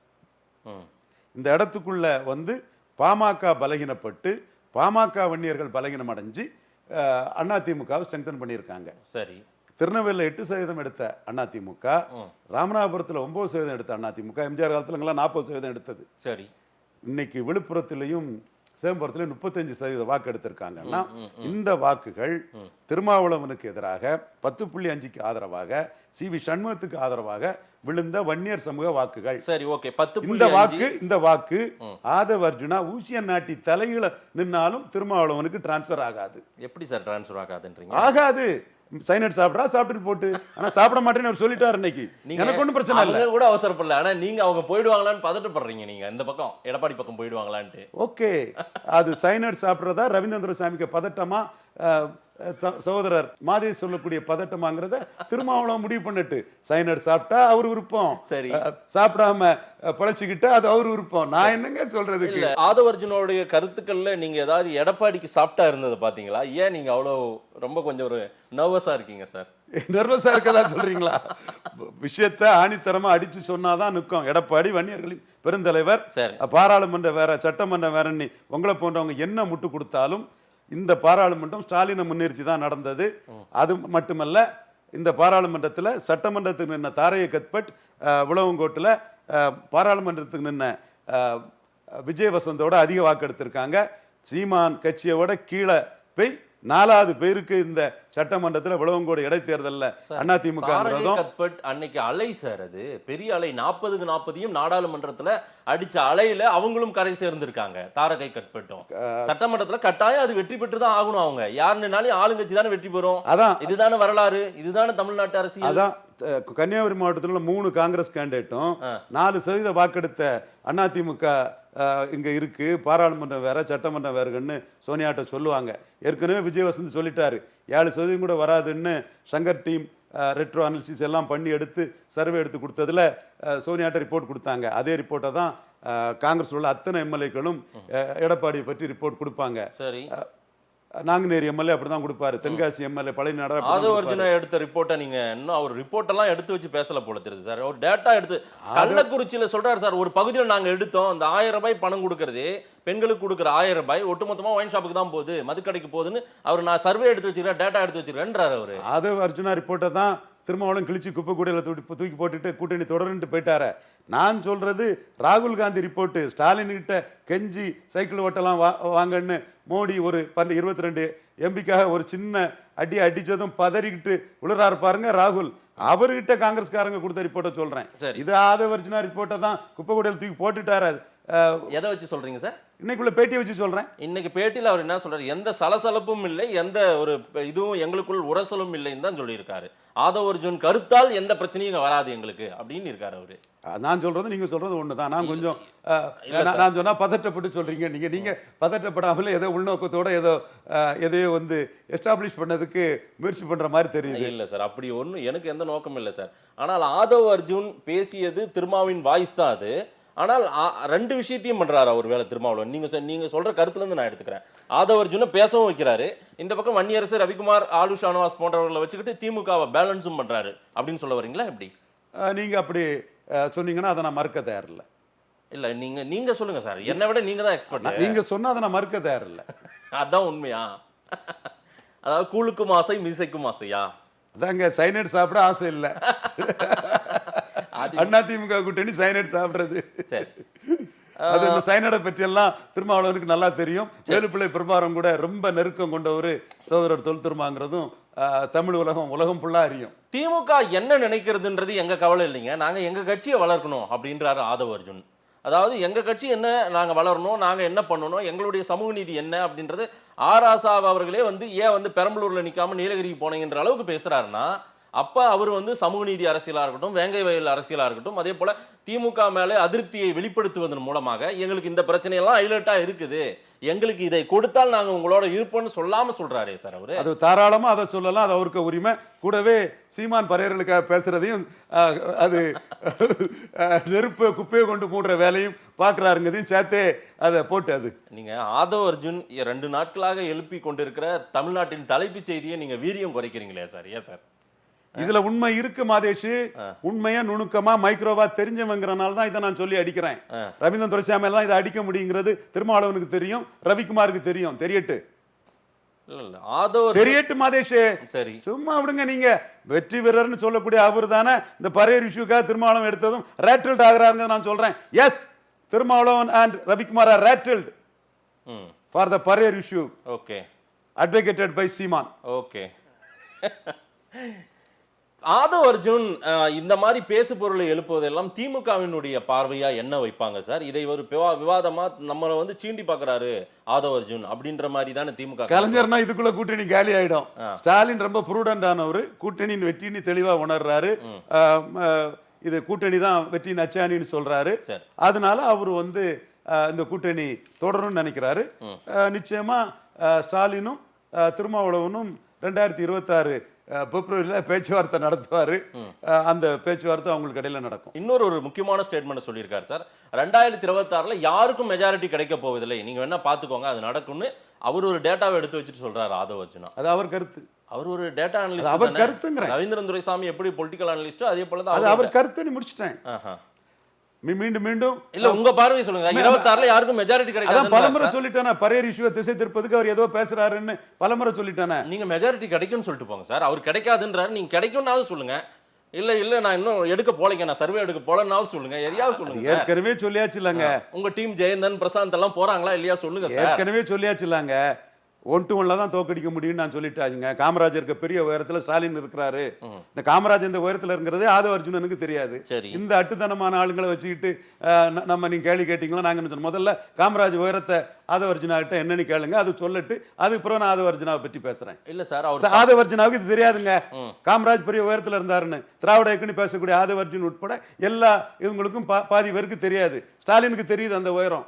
இந்த இடத்துக்குள்ள வந்து பாமக பலகீனப்பட்டு பாமக வன்னியர்கள் பலகீனம் அடைஞ்சு அதிமுகவை ஸ்ட்ரெங்தன் பண்ணியிருக்காங்க. சரி, திருநெல்வேலியில் 8% எடுத்த அதிமுக, ராமநாதபுரத்தில் 9% எடுத்த அதிமுக, எம்ஜிஆர் காலத்துல 40% எடுத்தது. சரி, இன்னைக்கு விழுப்புரத்திலையும் சிதம்பரத்திலையும் 35% வாக்கு எடுத்திருக்காங்கன்னா இந்த வாக்குகள் திருமாவளவனுக்கு எதிராக 10.5க்கு ஆதரவாக சிவி சண்முகத்துக்கு ஆதரவாக விழுந்த வன்னியர் சமூக வாக்குகள். சரி, ஓகே. இந்த வாக்கு ஆதவ அர்ஜுனா ஊசியன் நாட்டி தலையில நின்னாலும் திருமாவளவனுக்கு டிரான்ஸ்பர் ஆகாது. எப்படி சார் டிரான்ஸ்பர் ஆகாதுன்றீங்க? ஆகாது. சைனட் சாப்பிட்டு போட்டு, ஆனா சாப்பிட மாட்டேன்னு அவர் சொல்லிட்டாரு. இன்னைக்கு எனக்கு ஒன்றும் பிரச்சனை இல்லை, கூட அவசரப்படல. ஆனா நீங்க அவங்க போயிடுவாங்களான்னு பதட்டப்படுறீங்க. நீங்க இந்த பக்கம் எடப்பாடி பக்கம் போயிடுவாங்களான்ட்டு. ஓகே, அது சைனட் சாப்பிட்றதா ரவீந்திர சாமிக்கு பதட்டமா, சகோதரர் மாதிரி சொல்லக்கூடிய பதட்டமாங்கிறத திருமாவளவன் முடிவு பண்ணிட்டு, சைனட் சாப்பிட்டா அவர் விருப்பம், சரி சாப்பிடாம பழச்சிக்கிட்டா அது அவர் விருப்பம். நான் என்னங்க சொல்றதுக்கு? ஆதவ அர்ஜுனோடைய கருத்துக்கள்ல நீங்க ஏதாவது எடப்பாடிக்கு சாப்பிட்டா இருந்தது பாத்தீங்களா? ஏன் நீங்க அவ்வளவு ரொம்ப கொஞ்சம் ஒரு நர்வஸா இருக்கீங்க சார்? நர்வஸா இருக்கதா சொல்றீங்களா? விஷயத்தை ஆணித்தரமா அடிச்சு சொன்னாதான் நிற்கும். எடப்பாடி வன்னியர்களின் பெருந்தலைவர், பாராளுமன்றம் வேற சட்டமன்றம் வேற, உங்களை போன்றவங்க என்ன முட்டு கொடுத்தாலும் இந்த பாராளுமன்றம் ஸ்டாலினை முன்னிறுத்தி தான் நடந்தது. அது மட்டுமல்ல, இந்த பாராளுமன்றத்தில் சட்டமன்றத்துக்கு நின்ன தாரைய கத்பட், விளவங்கோட்டில் பாராளுமன்றத்துக்கு நின்ன விஜய் வசந்தோட அதிக வாக்கு எடுத்திருக்காங்க. சீமான் கட்சியோட கீழே போய் 4வது பேருக்கு இந்த சட்டமன்றத்தில் விளவங்கோடு இடைத்தேர்தலில் அதிமுக அன்னைக்கு அலை சார், அது பெரிய அலை, 40க்கு 40 நாடாளுமன்றத்தில் அடிச்ச அலையில அவங்களும் கரை சேர்ந்திருக்காங்க. தாரகை கட்பட்டும் சட்டமன்றத்தில் கட்டாயம் அது வெற்றி பெற்று தான் ஆகணும். அவங்க யாருன்னாலும் ஆளுங்கட்சி தானே வெற்றி பெறும். அதான் இதுதானே வரலாறு, இதுதானே தமிழ்நாட்டு அரசியல். அதான் கன்னியாகுமரி மாவட்டத்தில் 3 காங்கிரஸ் கேண்டிடேட்டும் 4% வாக்கெடுத்த அதிமுக இங்க இருக்கு. பாராளுமன்றம் வேற சட்டமன்றம் வேறுன்னு சோனியாட்ட சொல்லுவாங்க. ஏற்கனவே விஜய் வசந்த் சொல்லிட்டாரு 7% கூட வராதுன்னு. சங்கர் டீம் ரெட்ரோ அனாலிசிஸ் எல்லாம் பண்ணி எடுத்து சர்வே எடுத்து கொடுத்ததுல சோனியாட்ட ரிப்போர்ட் கொடுத்தாங்க. அதே ரிப்போர்ட்டை தான் காங்கிரஸ் உள்ள அத்தனை எம்எல்ஏக்களும் எடப்பாடியை பற்றி ரிப்போர்ட் கொடுப்பாங்க. சரி, நாங்குநேரி எம்எல்ஏ அப்படிதான் கொடுப்பாரு, தென்காசி எம்எல்ஏ பழைய நாடா ஆதவ அர்ஜுனா எடுத்த ரிப்போர்ட்டை நீங்க இன்னும் அவர் ரிப்போர்ட் எல்லாம் எடுத்து வச்சு பேசல போல தெரியுது சார். ஒரு டேட்டா எடுத்து கள்ளக்குறிச்சியில சொல்றாரு சார், ஒரு பகுதியில் நாங்க எடுத்தோம், இந்த 1000 ரூபாய் பணம் கொடுக்கறது, பெண்களுக்கு கொடுக்குற 1000 ரூபாய் ஒட்டுமொத்தமா ஒயின் ஷாப்புக்கு தான் போகுது, மதுக்கடைக்கு போகுதுன்னு அவர் நான் சர்வே எடுத்து வச்சிருக்கேன், டேட்டா எடுத்து வச்சிருக்கேன்றாரு அவரு. ஆதவ அர்ஜுனா ரிப்போர்ட்டை தான் திருமாவளவன் கிழிச்சு குப்பை கூடையில தூக்கி போட்டுட்டு கூட்டணி தொடர்ந்து போயிட்டாரு. நான் சொல்றது ராகுல் காந்தி ரிப்போர்ட். ஸ்டாலின் கிட்ட கெஞ்சி சைக்கிள் ஓட்டலாம் வாங்கன்னு மோடி ஒரு 22 எம்பிக்காக ஒரு சின்ன அடிச்சதும் பதறிக்கிட்டு விழுறாரு பாருங்க ராகுல். அவர்கிட்ட காங்கிரஸ்காரங்க கொடுத்த ரிப்போர்ட்டை சொல்றேன். இது ஆதவ அர்ஜுனா ரிப்போர்ட்டை தான் குப்பை கூடையில தூக்கி போட்டுட்டாரு எதை வச்சு சொல்றீங்க சார்? இன்னைக்குள்ள பேட்டியை வச்சு சொல்றேன். இன்னைக்கு பேட்டியில் அவர் என்ன சொல்றாரு? எந்த சலசலப்பும் இல்லை, எந்த ஒரு இதுவும் எங்களுக்குள் உரசலும் இல்லைன்னு தான் சொல்லியிருக்காரு. ஆதவ் அர்ஜுன் கருத்தால் எந்த பிரச்சனையும் வராது எங்களுக்கு அப்படின்னு இருக்காரு அவரு. நான் சொல்றது நீங்க சொல்றது ஒண்ணுதான். நான் கொஞ்சம் நான் சொன்னா பதட்டப்பட்டு சொல்றீங்க. நீங்க பதட்டப்படாமல ஏதோ உள்நோக்கத்தோட எதையோ வந்து எஸ்டாப்ளிஷ் பண்ணதுக்கு முயற்சி பண்ற மாதிரி தெரியுது. இல்ல சார், அப்படி ஒண்ணு எனக்கு எந்த நோக்கமும் இல்லை சார். ஆனால் ஆதவ் அர்ஜுன் பேசியது திருமாவின் வாய்ஸ் தான் அது. ஆனால் ரெண்டு விஷயத்தையும் பண்றாரு அவர் வேலை திருமாவளவன். நீங்க சொல்ற கருத்துல இருந்து நான் எடுத்துக்கிறேன். ஆதவ் அர்ஜுனை பேசவும் வைக்கிறாரு, இந்த பக்கம் வன்னியரசு, ரவிக்குமார், ஆலு ஷானவாஸ் போன்றவர்களை வச்சுக்கிட்டு திமுகவை பேலன்ஸும் பண்றாரு அப்படின்னு சொல்ல வரீங்களா எப்படி? நீங்க அப்படி சொன்னீங்கன்னா அதை நான் மறுக்க தயாரில்லை. இல்ல நீங்க சொல்லுங்க சார், என்னை விட நீங்க தான் எக்ஸ்பர்ட். நீங்க சொன்னா அதை நான் மறுக்க தயாரில்லை. அதான் உண்மையா? அதாவது கூழுக்கும் ஆசை மீசைக்கும் ஆசையா? அதாங்க சைனட் சாப்பிட ஆசை இல்லை. அண்ணா திமுக கூட்டணி சைனட் சாப்பிடுறது. சரி, அது இந்த சைனடை பற்றி எல்லாம் திருமாவளவனுக்கு நல்லா தெரியும். வேலுப்பிள்ளை பிரபாரம் கூட ரொம்ப நெருக்கம் கொண்ட ஒரு சகோதரர் தொல் திருமாங்கிறதும் தமிழ் உலகம் ஃபுல்லா அறியும். திமுக என்ன நினைக்கிறதுன்றது எங்க கவலை இல்லைங்க, நாங்க எங்க கட்சியை வளர்க்கணும் அப்படின்றாரு ஆதவ் அர்ஜுன். அதாவது எங்க கட்சி என்ன, நாங்க வளரணும், நாங்க என்ன பண்ணணும், எங்களுடைய சமூக நீதி என்ன அப்படின்றது ஆராசா அவர்களே ஏன் பெரம்பலூர்ல நிக்காம நீலகிரிக்கு போனீங்கன்ற அளவுக்கு பேசுறாருன்னா, அப்ப அவர் சமூக நீதி அரசியலா இருக்கட்டும், வேங்கை வயல் அரசியலா இருக்கட்டும், அதே போல திமுக மேல அதிருப்தியை வெளிப்படுத்துவதன் மூலமாக எங்களுக்கு இந்த பிரச்சனையெல்லாம் ஹைலைட்டா இருக்குது, எங்களுக்கு இதை கொடுத்தால் நாங்க உங்களோட இருப்போம்னு சொல்லாம சொல்றாரே சார் அவரு. அது தாராளமா அதை சொல்லலாம், அது அவருக்கு உரிமை. கூடவே சீமான் பரையர்களுக்காக பேசுறதையும் அது நெருப்பு குப்பையை கொண்டு மூடுற வேலையும் பாக்குறாருங்கதையும் சேர்த்தே அதை போட்டு அது நீங்க ஆதவ் அர்ஜுன் 2 நாட்களாக எழுப்பி கொண்டிருக்கிற தமிழ்நாட்டின் தலைப்புச் செய்தியை நீங்க வீரியம் குறைக்கிறீங்களே சார், ஏன் சார்? இதுல உண்மை இருக்கு மாதேஷ். உண்மையா நுணுக்கமா மைக்ரோவா தெரிஞ்சவங்கிறனால தான் இதை நான் சொல்லி அடிக்கிறேன். ரவீந்திரன் துரைசாமி தான் இதை அடிக்க முடியுங்கிறது திருமாவளவனுக்கு தெரியும், ரவிக்குமாருக்கு தெரியும். தெரியட்டு தெரியட்டு மாதேஷ். சரி, சும்மா விடுங்க. நீங்க வெற்றி வீரர்னு சொல்லக்கூடிய அவர் தானே இந்த பரையர் இஷ்யூக்காக திருமாவளவன் எடுத்ததும் ரேட்டில்ட் ஆகிறாருங்க நான் சொல்றேன். Yes, Thirumavalavan and Ravikumar are rattled for the Paraiyar issue. Okay, advocated by Seeman. Okay. Aadhav Arjun இந்த மாதிரி பேசு பொருளை எழுப்புவதெல்லாம் திமுகவினுடைய பார்வையா என்ன வைப்பாங்க சார்? இதை ஒரு விவாதமா நம்மளை சீண்டி பாக்குறாரு ஆதவ் அர்ஜுன் அப்படின்ற மாதிரி தானே திமுக. கலைஞர்னா இதுக்குள்ள கூட்டணி காலி ஆயிடும். ஸ்டாலின் ரொம்ப ப்ரூடன்ட் ஆனவர், கூட்டணியின் வெற்றின்னு தெளிவா உணர்றாரு. இது கூட்டணி தான் வெற்றி நச்சானின்னு சொல்றாரு. அதனால அவரு இந்த கூட்டணி தொடரும்னு நினைக்கிறாரு. நிச்சயமா ஸ்டாலினும் திருமாவளவனும் 2026 பிப்ரவரியில் பேச்சுவார்த்தை நடத்துவாரு. அந்த பேச்சுவார்த்தை அவங்களுக்கு இடையில நடக்கும். இன்னொரு முக்கியமான ஸ்டேட்மெண்ட் சொல்லியிருக்காரு சார், 2026 யாருக்கும் மெஜாரிட்டி கிடைக்க போவதில்லை, நீங்க வேணா பாத்துக்கோங்க, அது நடக்கும்னு அவர் ஒரு டேட்டாவை எடுத்து வச்சுட்டு சொல்றாரு ஆதவ் அர்ஜுனா. அது அவர் கருத்து. அவர் ஒரு டேட்டா அனலிஸ்ட். அவர் கருத்துங்க. ரவீந்திரன் துரைசாமி எப்படி பொலிட்டிக்கல் அனலிஸ்டோ அதே போல தான் அது அவர் கருத்து. நீ முடிச்சிட்டேன். மீண்டும் இல்ல உங்க பார்வை சொல்லுங்க. 26 யாருக்கும் மெஜாரிட்டி கிடைக்காது. பலமுறை சொல்லிட்டானே, பரையர் இஷ்யூவை திசை திருப்பதுக்கு அவர் ஏதோ பேசுறாருன்னு பலமுறை சொல்லிட்டானே. நீங்க மெஜாரிட்டி கிடைக்கும்னு சொல்லிட்டு போங்க சார். அவர் கிடைக்காதுன்றாரு, நீங்க கிடைக்கும்னாவது சொல்லுங்க. இல்ல நான் இன்னும் எடுக்க போலங்க, நான் சர்வே எடுக்க போலன்னாவது சொல்லுங்க, எதையாவது சொல்லுங்க. ஏற்கனவே சொல்லியாச்சு இல்லங்க. உங்க டீம் ஜெயந்தன் பிரசாந்த் எல்லாம் போறாங்களா இல்லையா சொல்லுங்க. ஏற்கனவே சொல்லியாச்சு இல்லங்க. 1-1 தான் தோக்கடிக்க முடியும்னு நான் சொல்லிட்டாங்க. காமராஜருக்கு பெரிய உயரத்துல ஸ்டாலின் இருக்கிறாரு. இந்த காமராஜ் இந்த உயரத்துல இருக்கிறதே ஆதவ் அர்ஜுனனுக்கு தெரியாது. இந்த அட்டுத்தனமான ஆளுங்களை வச்சுக்கிட்டு நீங்க கேள்வி கேட்டீங்களா? நாங்க முதல்ல காமராஜ் உயரத்தை ஆதவ் அர்ஜுனா கிட்ட என்னன்னு கேளுங்க, அது சொல்லிட்டு அதுக்கப்புறம் நான் ஆதவ் அர்ஜுனாவை பற்றி பேசுறேன். இல்ல சார், ஆதவ் அர்ஜுனாவுக்கு இது தெரியாதுங்க. காமராஜ் பெரிய உயரத்துல இருந்தாருன்னு திராவிட இயக்கம்னு பேசக்கூடிய ஆதவ் அர்ஜுன் உட்பட எல்லா இவங்களுக்கும் பாதி பேருக்கு தெரியாது. ஸ்டாலினுக்கு தெரியுது அந்த உயரம்.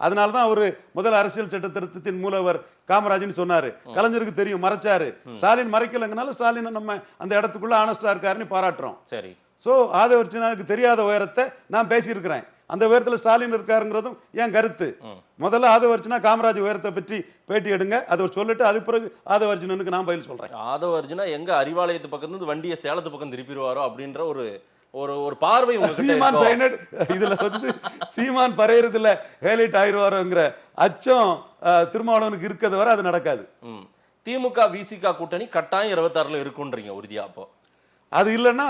அதனாலதான் அவரு முதல் அரசியல் சட்ட திருத்தத்தின் மூலவர் காமராஜ்னு சொன்னாரு. கலைஞருக்கு தெரியும், மறைச்சாரு. ஸ்டாலின் மறைக்கலங்கனால ஸ்டாலின் நம்ம அந்த இடத்துக்குள்ள ஆனஸ்டா இருக்காருன்னு பாராட்டுறோம். சரி, சோ ஆதவ் அர்ஜுனாவுக்கு தெரியாத உயரத்தை நான் பேசியிருக்கிறேன். அந்த உயரத்துல ஸ்டாலின் இருக்காருங்கிறதும் என் கருத்து. முதல்ல ஆதவ் அர்ஜுனா காமராஜ் உயரத்தை பற்றி பேட்டி எடுங்க, அதை சொல்லிட்டு அதுக்கு பிறகு ஆதவ் அர்ஜுனனுக்கு நான் பதில் சொல்றேன். ஆதவ் அர்ஜுனா எங்க அறிவாலயத்து பக்கம் இருந்து வண்டியை சேலத்து பக்கம் திருப்பிடுவாரோ அப்படின்ற ஒரு பார்வை சீமான் சைனட் இதுல சீமான் பரையறதுல ஹைலைட் ஆயிடுவாரோங்கிற அச்சம் திருமாவளவனுக்கு இருக்கிறது வரை அது நடக்காது. திமுக விசிக கூட்டணி கட்டாயம் 26 இருக்குன்றீங்க உறுதியா? அப்போ அது இல்லைன்னா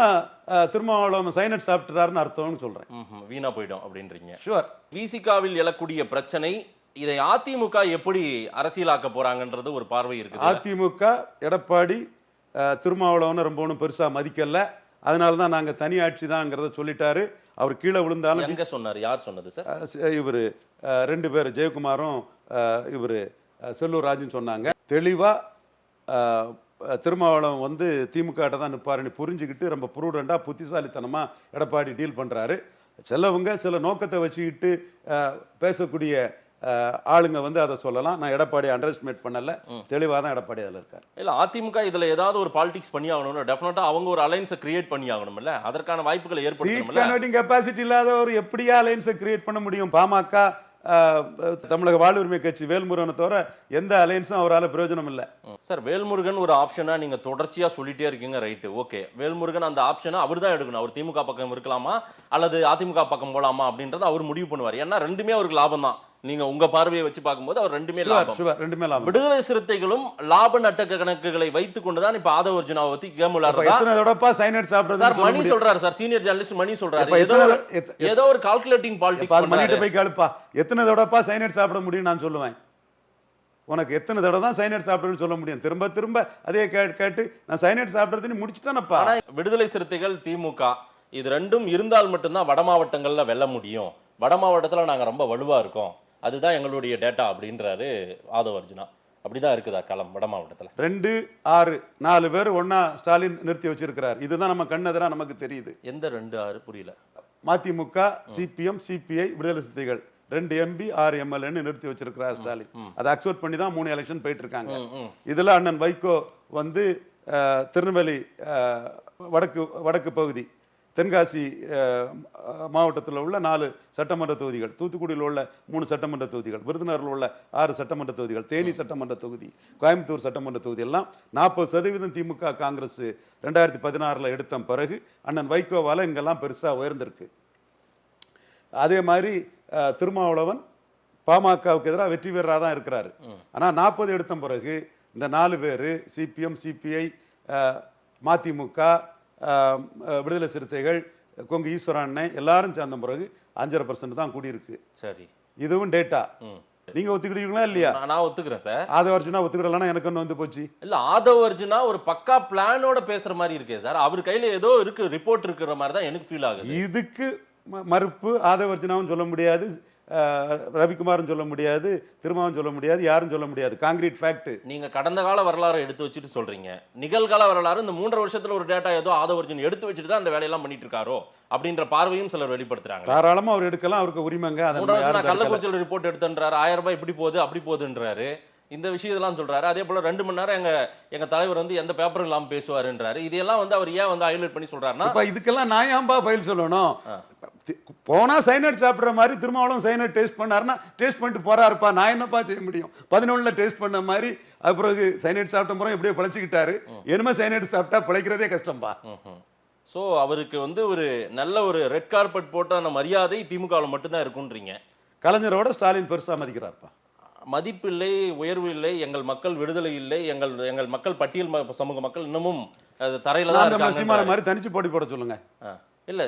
திருமாவளவன் சைனட் சாப்பிட்டுறாருன்னு அர்த்தம்னு சொல்றேன். வீணா போயிடும் அப்படின்றீங்க. ஷுவர். விசிகாவில் எழக்கூடிய பிரச்சனை, இதை அதிமுக எப்படி அரசியலாக்க போறாங்கன்றது ஒரு பார்வை இருக்கு. அதிமுக எடப்பாடி திருமாவளவன் ரொம்ப ஒன்றும் பெருசா மதிக்கல. அதனால தான் நாங்கள் தனி ஆட்சி தான்ங்கிறத சொல்லிட்டாரு. அவர் கீழே விழுந்தாலும் எங்க சொன்னாரு, யார் சொன்னது சார்? இவர் 2 பேர் ஜெயக்குமாரும் இவர் செல்லூர் ராஜுன்னு சொன்னாங்க. தெளிவா திருமாவளவன் வந்து திமுக தான் நிற்பாருன்னு புரிஞ்சுக்கிட்டு ரொம்ப ப்ரூடண்டா புத்திசாலித்தனமா எடப்பாடி டீல் பண்றாரு. சிலவங்க சில நோக்கத்தை வச்சுக்கிட்டு பேசக்கூடிய ஆளுங்க வந்து அதை சொல்லலாம். நான் எடப்பாடி அண்டர் எஸ்டிமேட் பண்ணல, தெளிவாக தான் எடப்பாடி அதில் இருக்காரு. இல்ல அதிமுக இதுல ஏதாவது ஒரு பாலிடிக்ஸ் பண்ணி ஆகணும், டெஃபினட்டா அவங்க ஒரு அலைன்ஸை கிரியேட் பண்ணி ஆகணும்ல, அதற்கான வாய்ப்புகளை ஏற்படுத்தணும்ல. கன்வெர்ட்டிங் கெபாசிட்டி இல்லாதவர் எப்படியா அலைன்ஸை கிரியேட் பண்ண முடியும்? பாமக தமிழக வாழ்வுரிமை கட்சி வேல்முருகனை தவிர எந்த அலைன்ஸும் அவரால் பிரயோஜனம் இல்லை. சார், வேல்முருகன் ஒரு ஆப்ஷனா நீங்க தொடர்ச்சியா சொல்லிட்டே இருக்கீங்க, ரைட்டு, ஓகே. வேல்முருகன் அந்த ஆப்ஷனை அவர் தான் எடுக்கணும். அவர் திமுக பக்கம் இருக்கலாமா அல்லது அதிமுக பக்கம் போலாமா அப்படின்றத அவர் முடிவு பண்ணுவார். ஏன்னா ரெண்டுமே அவருக்கு லாபம் தான். நீங்க உங்க பார்வையை வச்சு பார்க்கும்போது அவர் ரெண்டுமே லாபம். விடுதலை சிறுத்தைகளும் லாப நட்ட கணக்குகளை வைத்துக் கொண்டுதான் இப்ப ஆதவ அர்ஜுனாவை பத்தி கேம் விளையாடுறாரு. மணி சொல்றாரு சார், சீனியர் ஜர்னலிஸ்ட் மணி சொல்றாரு, ஏதோ ஒரு கால்குலேட்டிங் பாலிடிக்ஸ் பண்ணிட்டு போய் கேளுப்பா, எத்தனை தடவைப்பா சைனட் சாப்பிட முடியும் நான் சொல்லுவேன். உனக்கு எத்தனை தடவை தான் சைனட் சாப்பிடுன்னு சொல்ல முடியும்? திரும்ப திரும்ப அதே கேட்டு நான் சைனட் சாப்பிடுறதுன்னு முடிச்சுட்டானப்பா. விடுதலை சிறுத்தைகள் திமுக இது ரெண்டும் இருந்தால் மட்டும்தான் வட மாவட்டங்கள்ல வெல்ல முடியும். வட மாவட்டத்துல நாங்க ரொம்ப வலுவா இருக்கோம், அதுதான் எங்களுடைய டேட்டா அப்படின்றாரு ஆதவ அர்ஜுனா. அப்படிதான் இருக்குதா களம் வட மாவட்டத்தில்? 2, 6, 4 பேர் ஒன்னா ஸ்டாலின் நிறுத்தி வச்சிருக்கிறார். இதுதான் நம்ம கண்ணெதிரா நமக்கு தெரியுது. எந்த 2, 6 புரியல? மதிமுக, சிபிஎம், சிபிஐ, விடுதலை சிறுத்தைகள் 2 MP 6 MLA நிறுத்தி வச்சிருக்கிறார் ஸ்டாலின். அதை அக்செப்ட் பண்ணி தான் 3 எலெக்ஷன் போயிட்டு இருக்காங்க. இதுல அண்ணன் வைகோ வந்து திருநெல்வேலி வடக்கு பகுதி, தென்காசி மாவட்டத்தில் உள்ள 4 சட்டமன்ற தொகுதிகள், தூத்துக்குடியில் உள்ள 3 சட்டமன்ற தொகுதிகள், விருதுநகரில் உள்ள 6 சட்டமன்ற தொகுதிகள், தேனி சட்டமன்ற தொகுதி, கோயம்புத்தூர் சட்டமன்ற தொகுதி எல்லாம் 40% திமுக காங்கிரஸ் 2016 எடுத்த பிறகு அண்ணன் வைகோவால இங்கெல்லாம் பெருசா உயர்ந்திருக்கு. அதே மாதிரி திருமாவளவன் பாமகவுக்கு எதிராக வெற்றி பெறராக தான் இருக்கிறாரு. ஆனா 40 எடுத்த பிறகு இந்த 4 பேர் சிபிஎம், சிபிஐ, மதிமுக, விடுதலை சிறுத்தைகள், கொங்கு ஈஸ்வரனை எல்லாரும் சேர்ந்த பிறகு 5.5% தான் கூடியிருக்கு. சரி, இதுவும் டேட்டா. நீங்க ஒத்துக்கிட்டீங்களா இல்லையா? நான் ஒத்துக்கிறேன் சார். ஆதவ அர்ஜுனா ஒத்துக்கிடலாம், எனக்கு ஒன்று வந்து போச்சு. இல்ல, ஆதவ அர்ஜுனா ஒரு பக்கா பிளானோட பேசுற மாதிரி இருக்கே சார். அவர் கையில ஏதோ இருக்கு, ரிப்போர்ட் இருக்கிற மாதிரி தான் எனக்கு ஃபீல் ஆகுது. இதுக்கு மறுப்பு ஆதவ அர்ஜுனாவும் சொல்ல முடியாது, ரவிக்குமாரும் சொல்ல முடியாது, திருமாவும் சொல்ல முடியாது, யாரும் சொல்ல முடியாது. Concrete fact. நீங்க கடந்த கால வரலாறு எடுத்து வச்சுட்டு சொல்றீங்க. நிகழ்கால வரலாறு இந்த 3 வருஷத்துல ஒரு டேட்டா ஏதோ ஆதவ அர்ஜுன் எடுத்து வச்சுட்டு தான் அந்த வேலையெல்லாம் பண்ணிட்டு இருக்காரோ அப்படின்ற பார்வையும் சிலர் வெளிப்படுத்துறாங்க. தாராளமா அவர் எடுக்கலாம், அவருக்கு உரிமைங்க. கள்ளக்குறிச்சியில் ரிப்போர்ட் எடுத்துன்றாரு, 1000 ரூபாய் இப்படி போகுது அப்படி போகுதுன்றாரு, இந்த விஷயத்தெல்லாம் சொல்றாரு. அதே போல 2 மணி நேரம் எங்க தலைவர் வந்து எந்த பேப்பரும் இல்லாம பேசுவாருன்றாரு. இதெல்லாம் வந்து அவர் ஏன் வந்து ஹைலைட் பண்ணி சொல்றாருன்னா, இதுக்கெல்லாம் நான் ஏன்பா பதில் சொல்லணும்? போனா சைனட் சாப்பிடுற மாதிரி திருமாவளவன் சைனட் டேஸ்ட் பண்ணாருன்னா டேஸ்ட் பண்ணிட்டு போறாருப்பா, நான் என்னப்பா செய்ய முடியும்? 11ல டேஸ்ட் பண்ண மாதிரி அது பிறகு சைனட் சாப்பிட்ட பிறகு எப்படியோ பிழைச்சிக்கிட்டாரு. இனிமே சைனட் சாப்பிட்டா பிழைக்கிறதே கஷ்டம்பா. சோ அவருக்கு வந்து ஒரு நல்ல ஒரு ரெட் கார்பெட் போட்டான மரியாதை திமுகவில் மட்டும்தான் இருக்குன்றீங்க. கலைஞரோட ஸ்டாலின் பெருசா மதிக்கிறார்ப்பா. மதிப்பு இல்லை, உயர்வு இல்லை, எங்கள் மக்கள் விடுதலை இல்லை, எங்கள் மக்கள் பட்டியல் சமூக மக்கள் இன்னமும் தரையில தான் இருக்காங்க. சீமான மாதிரி தனிச்சு போட்டி போட சொல்லுங்க. இல்ல,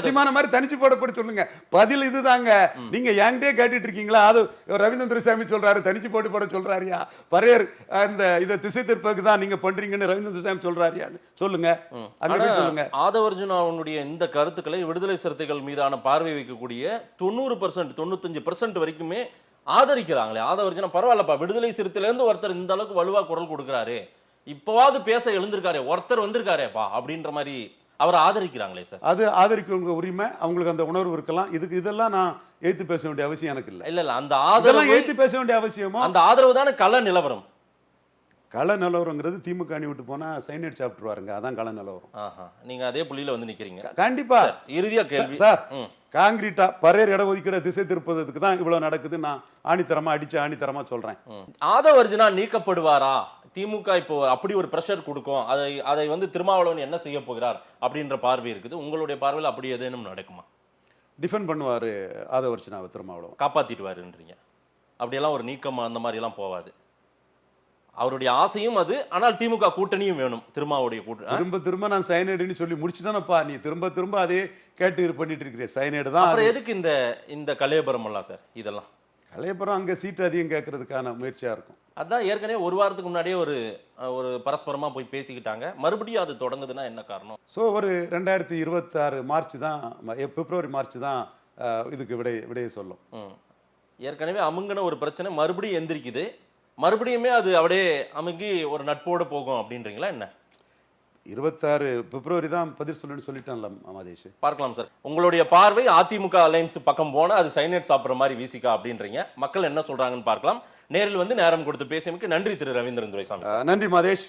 சீமான மாதிரி தனிச்சு போட சொல்லுங்க. பதில் இதுதாங்க. நீங்க என்கிட்டே கேட்டுட்டு இருக்கீங்களா? அது ரவீந்திரன் துரைசாமி சொல்றாரு, தனிச்சு போட்டி போட சொல்றாரியா? பரையர் அந்த இதை திசை திருப்பதுக்கு தான் நீங்க பண்றீங்கன்னு ரவீந்திரன் துரைசாமி சொல்றாரியான்னு சொல்லுங்க. அங்க சொல்லுங்க. ஆதவ அர்ஜுனாவுடைய இந்த கருத்துக்களை விடுதலை சிறுத்தைகள் மீதான பார்வை வைக்கக்கூடிய 90%, 95% வரைக்குமே ஆதரிக்கிறாங்களே. ஆதவ அர்ஜுனா பரவாயில்லப்பா, விடுதலை சிறுத்தையில இருந்து ஒருத்தர் இந்த அளவுக்கு வலுவா குரல் கொடுக்கிறாரு, இப்பவாவது பேச எழுந்திருக்காரு, ஒருத்தர் வந்திருக்காரேப்பா அப்படின்ற மாதிரி அவரை ஆதரிக்கிறாங்களே சார். அது ஆதரிக்க உரிமை, அவங்களுக்கு அந்த உணர்வு இருக்கலாம். இதெல்லாம் நான் ஏத்து பேச வேண்டிய அவசியம் எனக்கு இல்லை. இல்ல, அந்த ஆதரவு ஏத்து பேச வேண்டிய அவசியமோ அந்த ஆதரவு தானே கள நிலவரம். கள நிலவரங்கிறது திமுக அணி விட்டு போனா சைனட் சாப்பிட்டுருவாருங்க, அதான் கள நிலவரம். நீங்க அதே புள்ளியில வந்து நிக்கிறீங்க. கண்டிப்பா. இறுதியா கேள்வி சார், காங்கிரீட்டா பரையர் இடஒதுக்கீடு திசை திருப்பதுக்கு தான் இவ்வளவு நடக்குது. நான் ஆணித்தரமா சொல்றேன். ஆதவ அர்ஜுனா நீக்கப்படுவாரா? திமுக இப்போ அப்படி ஒரு பிரஷர் கொடுக்கும், அதை வந்து திருமாவளவன் என்ன செய்ய போகிறார் அப்படின்ற பார்வை இருக்குது. உங்களுடைய பார்வையில் அப்படி ஏதேனும் நடக்குமா? டிஃபெண்ட் பண்ணுவாரு ஆதவ அர்ஜுனாவை திருமாவளவன், காப்பாத்திடுவாருன்றீங்க. அப்படியெல்லாம் ஒரு நீக்கம் அந்த மாதிரி எல்லாம் போவாது, அவருடைய ஆசையும் அது. ஆனால் திமுக கூட்டணியும் வேணும், திருமாவுடைய கூட்டணி. திரும்ப நான் சைனைடுன்னு சொல்லி முடிச்சுட்டானப்பா, நீ திரும்ப அதே கேட்டு பண்ணிட்டு இருக்கிற சைனைடு தான். அப்புறம் எதுக்கு இந்த கலேபரம் எல்லாம் சார்? இதெல்லாம் கலையப்புறம் அங்கே சீட்டு அதிகம் கேட்கறதுக்கான முயற்சியாக இருக்கும். அதான் ஏற்கனவே ஒரு வாரத்துக்கு முன்னாடியே ஒரு பரஸ்பரமா போய் பேசிக்கிட்டாங்க. மறுபடியும் அது தொடங்குதுன்னா என்ன காரணம்? ஸோ ஒரு 2026 மார்ச் தான், பிப்ரவரி மார்ச் தான் இதுக்கு விடையை சொல்லும். ஏற்கனவே அமுங்கின ஒரு பிரச்சனை மறுபடியும் எந்திரிக்குது, மறுபடியுமே அது அப்படியே அமுங்கி ஒரு நட்போடு போகும் அப்படின்றீங்களா என்ன? 26 பிப்ரவரி தான் பதில் சொல்லுன்னு சொல்லிட்டான்ல மாதேஷ். பார்க்கலாம் சார். உங்களுடைய பார்வை அதிமுக அலைன்ஸ் பக்கம் போனா அது சைனேட் சாப்பிட்ற மாதிரி விசிகா அப்படின்றீங்க. மக்கள் என்ன சொல்றாங்கன்னு பார்க்கலாம். நேரில் வந்து நேரம் கொடுத்து பேசியமைக்கு நன்றி திரு ரவீந்திரன் துரைசாமி. நன்றி மாதேஷ்.